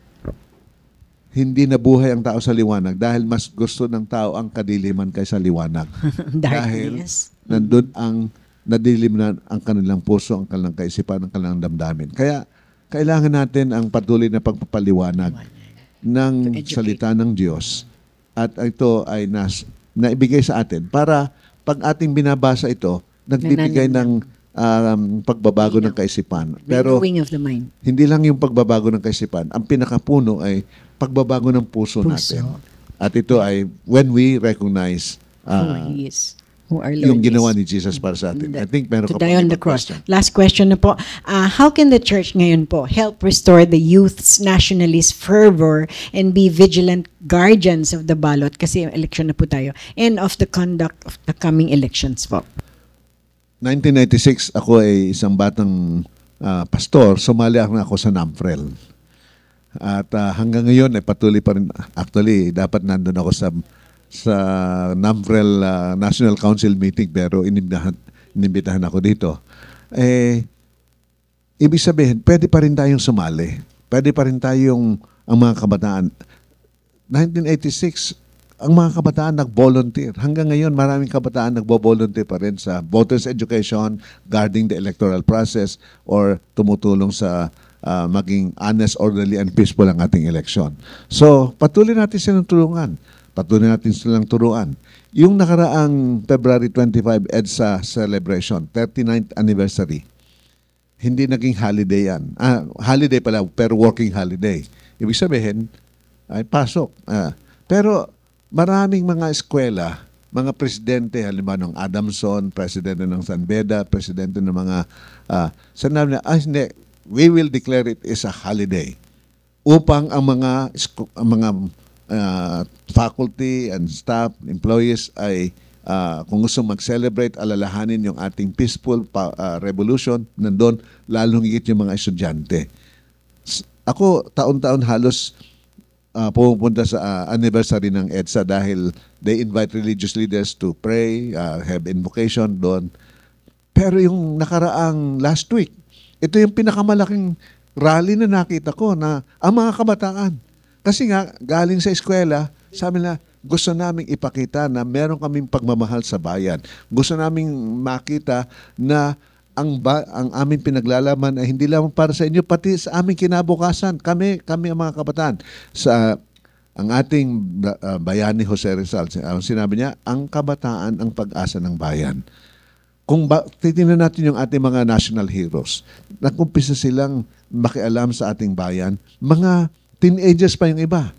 hindi nabuhay ang tao sa liwanag dahil mas gusto ng tao ang kadiliman kaysa liwanag. Dahil nandun ang nadilim na ang kanilang puso, ang kanilang kaisipan, ang kanilang damdamin. Kaya kailangan natin ang patuloy na pagpapaliwanag ng salita ng Diyos. At ito ay naibigay sa atin para pag ating binabasa ito, nagbibigay ng pagbabago ng kaisipan. Pero renewing of the mind. Hindi lang yung pagbabago ng kaisipan. Ang pinakapuno ay pagbabago ng puso natin. At ito ay when we recognize who He is. Who our Lord yung ginawa is. ni Jesus para sa atin. I think meron To ka die pa on the ibang cross. question. Last question na po. How can the church ngayon po help restore the youth's nationalist fervor and be vigilant guardians of the ballot? Kasi election na po tayo. And of the conduct of the coming elections po. 1996, ako ay isang batang pastor. Sumali ako sa NAMFREL. At hanggang ngayon ay patuloy pa rin. Actually, dapat nandun ako sa NAMFREL National Council meeting pero inimbitahan ako dito. Ibig sabihin, pwede pa rin tayong sumali. Pwede pa rin tayong ang mga kabataan. 1986, ang mga kabataan nag-volunteer. Hanggang ngayon, maraming kabataan nagbo-volunteer pa rin sa voters education, guarding the electoral process, or tumutulong sa maging honest, orderly, and peaceful ang ating election. So, patuloy natin silang tulungan. Patuloy natin silang turuan. Yung nakaraang February 25 EDSA celebration, 39th anniversary, hindi naging holiday yan. Holiday pala, pero working holiday. Ibig sabihin, ay pasok. Pero maraming mga eskwela, mga presidente, halimbawa ng Adamson, presidente ng San Beda, presidente ng mga, sanabi na, hindi, we will declare it as a holiday upang ang mga faculty and staff, employees ay kung gusto mag-celebrate, alalahanin yung ating peaceful revolution, nandun lalong higit yung mga estudyante. Ako, taon-taon halos pumupunta sa anniversary ng EDSA dahil they invite religious leaders to pray, have invocation doon. Pero yung nakaraang last week, ito yung pinakamalaking rally na nakita ko na ang mga kabataan. Kasi nga, galing sa eskwela, sabi na, gusto naming ipakita na meron kaming pagmamahal sa bayan. Gusto naming makita na ang aming pinaglalaman ay hindi lamang para sa inyo, pati sa aming kinabukasan. Kami ang mga kabataan. Ang ating bayani Jose Rizal, sinabi niya, ang kabataan ang pag-asa ng bayan. Kung titingnan natin yung ating mga national heroes, nakumpisa silang makialam sa ating bayan, mga teenagers pa yung iba.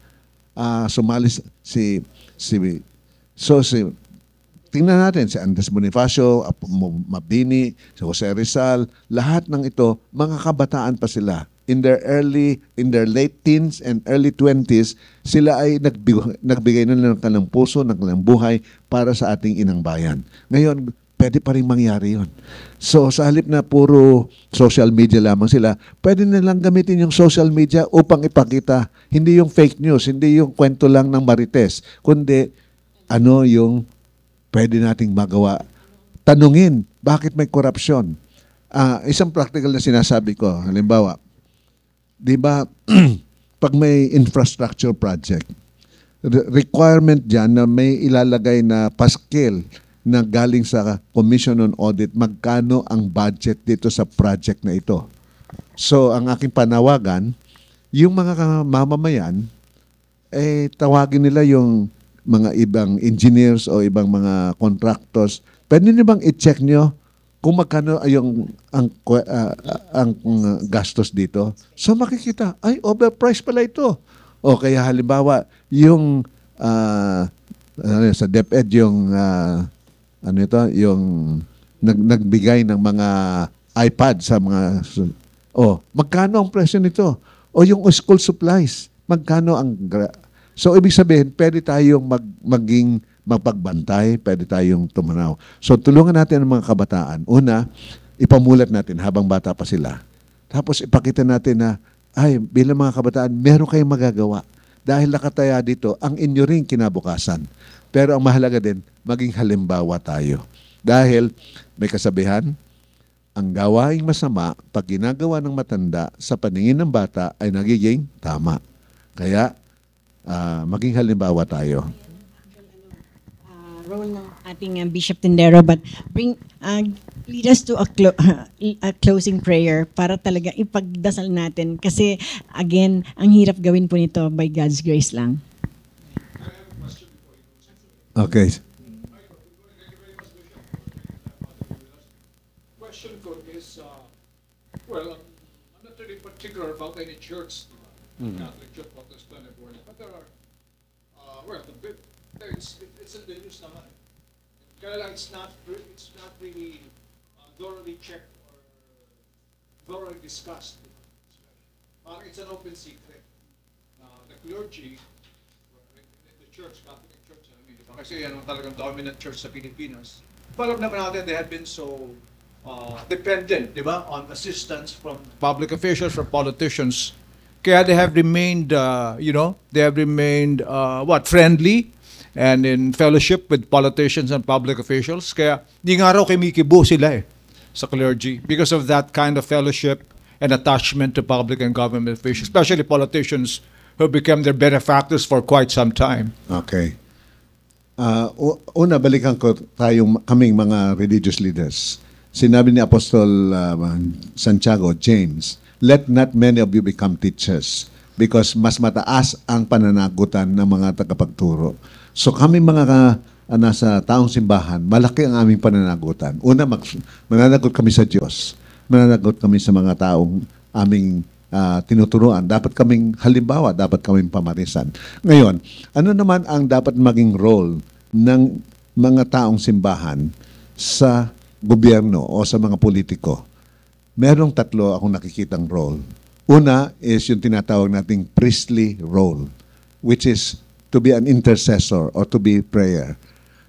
Sumali tingnan natin si Andres Bonifacio, Mabini, si Jose Rizal, lahat ng ito, mga kabataan pa sila. In their late teens and early 20s, sila ay nagbigay na ng kanilang puso, ng kanilang buhay para sa ating inang bayan. Ngayon, pwede pa rin mangyari yun. So sa halip na puro social media lamang sila, pwede nilang gamitin yung social media upang ipakita, hindi yung fake news, hindi yung kwento lang ng Marites, kundi ano yung pwede nating magawa. Tanungin, bakit may korupsyon? Isang practical na sinasabi ko, halimbawa, di ba, pag may infrastructure project, requirement dyan na may ilalagay na paskel na galing sa Commission on Audit, magkano ang budget dito sa project na ito. So, ang aking panawagan, yung mga mamamayan, tawagin nila yung mga ibang engineers o ibang mga contractors. Pwede nyo bang i-check nyo kung magkano ang gastos dito? So, makikita, ay, overpriced pala ito. O kaya halimbawa, yung sa DepEd yung yung nagbigay ng mga iPad sa mga magkano ang presyo nito? O yung school supplies, magkano ang so ibig sabihin, pwede tayong maging magpagbantay, pwede tayong tumanaw. So tulungan natin ang mga kabataan. Una, ipamulat natin habang bata pa sila. Tapos ipakita natin na bilang mga kabataan, meron kayong magagawa. Dahil nakataya dito, ang inyo ring kinabukasan. Pero ang mahalaga din, maging halimbawa tayo. Dahil may kasabihan, ang gawaing masama, pag ginagawa ng matanda, sa paningin ng bata, ay nagiging tama. Kaya, maging halimbawa tayo. Role ng ating Bishop Tindero, but lead us to a closing prayer para talaga ipagdasal natin. Kasi, again, ang hirap gawin po nito by God's grace lang. Okay. Question ko is, I'm not really particular about any church, Catholic Church, Protestant, but there are, it's in the news naman. Kaya lang it's not really thoroughly checked or thoroughly discussed. Parang it's an open secret. The clergy, the church, Catholic Church, kasi yan ang talagang dominant church sa Pilipinas. Alam naman natin, they have been so dependent, di ba, on assistance from public officials, from politicians. Kaya they have remained, friendly and in fellowship with politicians and public officials. Kaya di nga raw kimikibo sila sa clergy because of that kind of fellowship and attachment to public and government officials, especially politicians who become their benefactors for quite some time. Okay. Una, balikan ko kaming mga religious leaders. Sinabi ni Apostol Santiago, James, let not many of you become teachers because mas mataas ang pananagutan ng mga tagapagturo. So kami mga nasa taong simbahan, malaki ang aming pananagutan. Una, mananagot kami sa Diyos. Mananagot kami sa mga taong aming tinuturuan. Dapat kaming halimbawa, dapat kaming pamarisan. Ngayon, ano naman ang dapat maging role ng mga taong simbahan sa gobyerno o sa mga politiko? Merong tatlo akong nakikitang role. Una is yung tinatawag nating priestly role, which is to be an intercessor or to be prayer.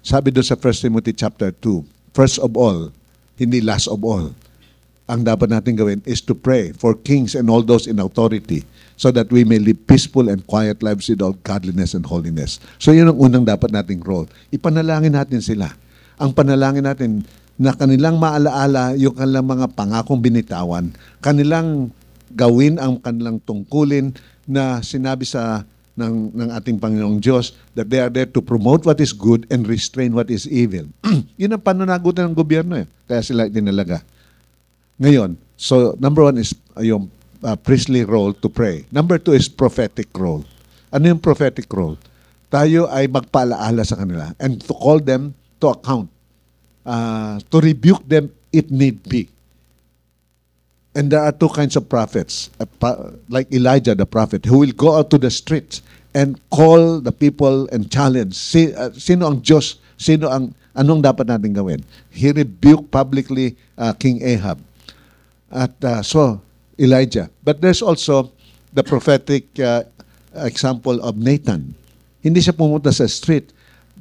Sabi doon sa 1 Timothy chapter 2, first of all, hindi last of all. Ang dapat natin gawin is to pray for kings and all those in authority so that we may live peaceful and quiet lives with all godliness and holiness. So yun ang unang dapat nating role. Ipanalangin natin sila. Ang panalangin natin na kanilang maalaala yung kanilang mga pangakong binitawan, kanilang gawin ang kanilang tungkulin na sinabi ng ating Panginoong Diyos that they are there to promote what is good and restrain what is evil. Yun ang pananagutan ng gobyerno kaya sila dinalaga. Ngayon, so number one is yung priestly role to pray. Number two is prophetic role. Ano yung prophetic role? Tayo ay magpaalaala sa kanila and to call them to account. To rebuke them if need be. And there are two kinds of prophets, like Elijah the prophet, who will go out to the streets and call the people and challenge. Sino ang Diyos? Anong dapat natin gawin? He rebuked publicly King Ahab. At Elijah. But there's also the prophetic example of Nathan. Hindi siya pumunta sa street.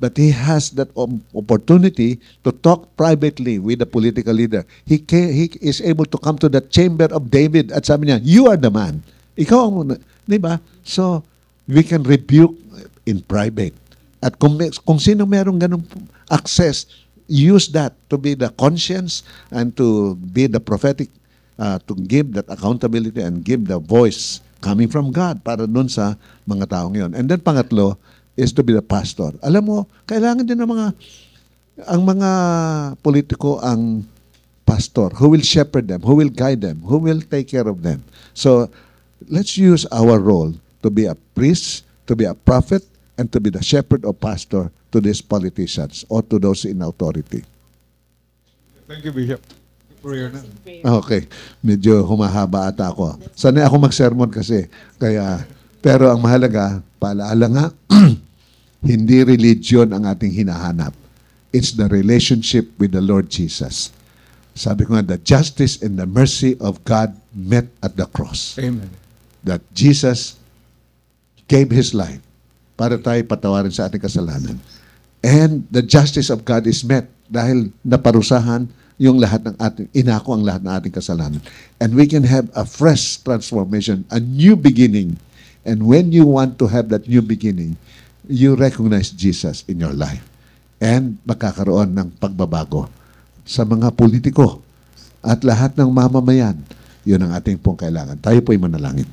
but he has that opportunity to talk privately with the political leader. He is able to come to the chamber of David at sabi niya, you are the man. Ikaw ang, di ba? So, we can rebuke in private. At kung sino merong ganong access, use that to be the conscience and to be the prophetic, to give that accountability and give the voice coming from God para nun sa mga taong yon. And then pangatlo is to be the pastor. Alam mo, kailangan din ng ang mga politiko ang pastor who will shepherd them, who will guide them, who will take care of them. So, let's use our role to be a priest, to be a prophet, and to be the shepherd or pastor to these politicians or to those in authority. Thank you, Bishop. Prayer na. Okay. Medyo humahaba ata ako. Sanay ako mag-sermon kasi. Kaya, pero ang mahalaga, paalaala nga, hindi religion ang ating hinahanap. It's the relationship with the Lord Jesus. Sabi ko nga, the justice and the mercy of God met at the cross. Amen. That Jesus gave His life para tayo patawarin sa ating kasalanan. And the justice of God is met dahil naparusahan yung lahat ng ating, inako ang lahat ng ating kasalanan. And we can have a fresh transformation, a new beginning. And when you want to have that new beginning, you recognize Jesus in your life. And magkakaroon ng pagbabago sa mga politiko at lahat ng mamamayan. Yun ang ating pong kailangan. Tayo po'y manalangin.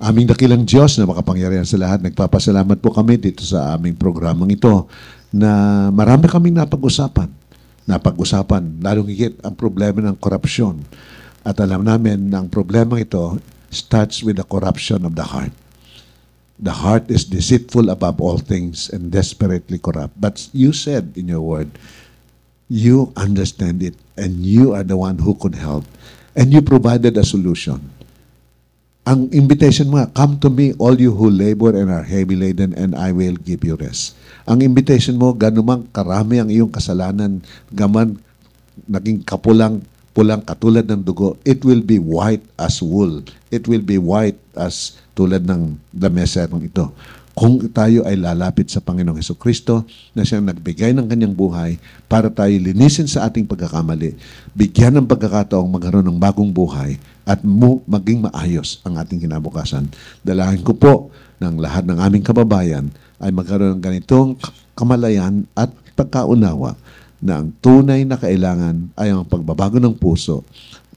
Aming dakilang Diyos na makapangyarihan sa lahat, nagpapasalamat po kami dito sa aming programang ito na marami kaming napag-usapan, lalong higit ang problema ng korupsyon. At alam namin na ang problema ito starts with the corruption of the heart. The heart is deceitful above all things and desperately corrupt. But you said in your word, you understand it and you are the one who could help. And you provided a solution. Ang invitation mo, come to me all you who labor and are heavy laden and I will give you rest. Ang invitation mo, ganumang karami ang iyong kasalanan, gaman naging pulang katulad ng dugo, it will be white as wool. It will be white as tulad ng dameserong ito. Kung tayo ay lalapit sa Panginoong Hesukristo na siyang nagbigay ng kanyang buhay para tayo linisin sa ating pagkakamali, bigyan ng pagkakataong magkaroon ng bagong buhay at maging maayos ang ating kinabukasan. Dalangin ko po ng lahat ng aming kababayan ay magkaroon ng ganitong kamalayan at pagkaunawa na ang tunay na kailangan ay ang pagbabago ng puso,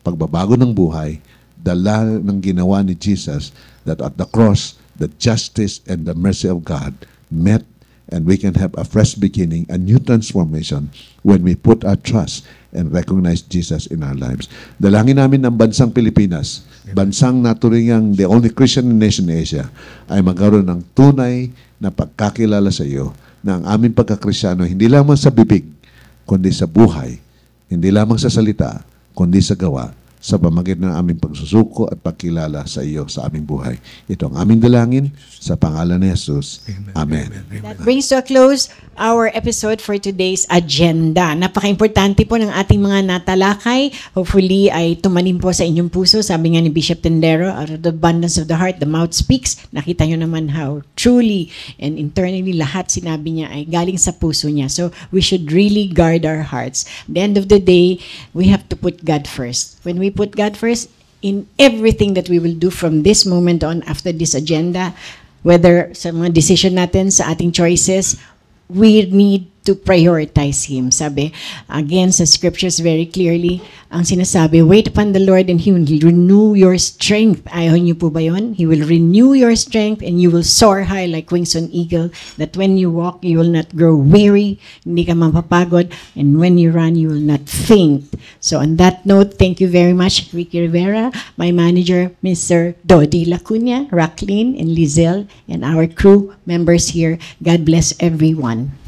pagbabago ng buhay, dala ng ginawa ni Jesus that at the cross, the justice and the mercy of God met and we can have a fresh beginning, a new transformation when we put our trust and recognize Jesus in our lives. Dalangin namin ng bansang Pilipinas, bansang naturingang the only Christian nation in Asia, ay magkaroon ng tunay na pagkakilala sa iyo na ang aming pagkakristyano hindi lamang sa bibig, kundi sa buhay, hindi lamang sa salita, kundi sa gawa, sa pamagitan ng aming pagsusuko at pagkilala sa iyo sa aming buhay. Ito ang aming dalangin sa pangalan ni Jesus. Amen. That brings to a close our episode for today's agenda. Napaka-importante po ng ating mga natalakay. Hopefully ay tumanim po sa inyong puso. Sabi nga ni Bishop Tendero, out of the abundance of the heart, the mouth speaks. Nakita nyo naman how truly and internally lahat sinabi niya ay galing sa puso niya. So we should really guard our hearts. At the end of the day, we have to put God first. When we put God first in everything that we will do from this moment on after this agenda, whether sa mga decision natin, sa ating choices, we need to prioritize Him. Sabi, again, sa scriptures very clearly, ang sinasabi, wait upon the Lord and He will renew your strength. Ayaw niyo po ba yun? He will renew your strength and you will soar high like wings on eagle, that when you walk, you will not grow weary, hindi ka mapapagod, and when you run, you will not faint. So on that note, thank you very much, Ricky Rivera, my manager, Mr. Dodi Lacuna, Racklin, and Lizelle, and our crew members here. God bless everyone.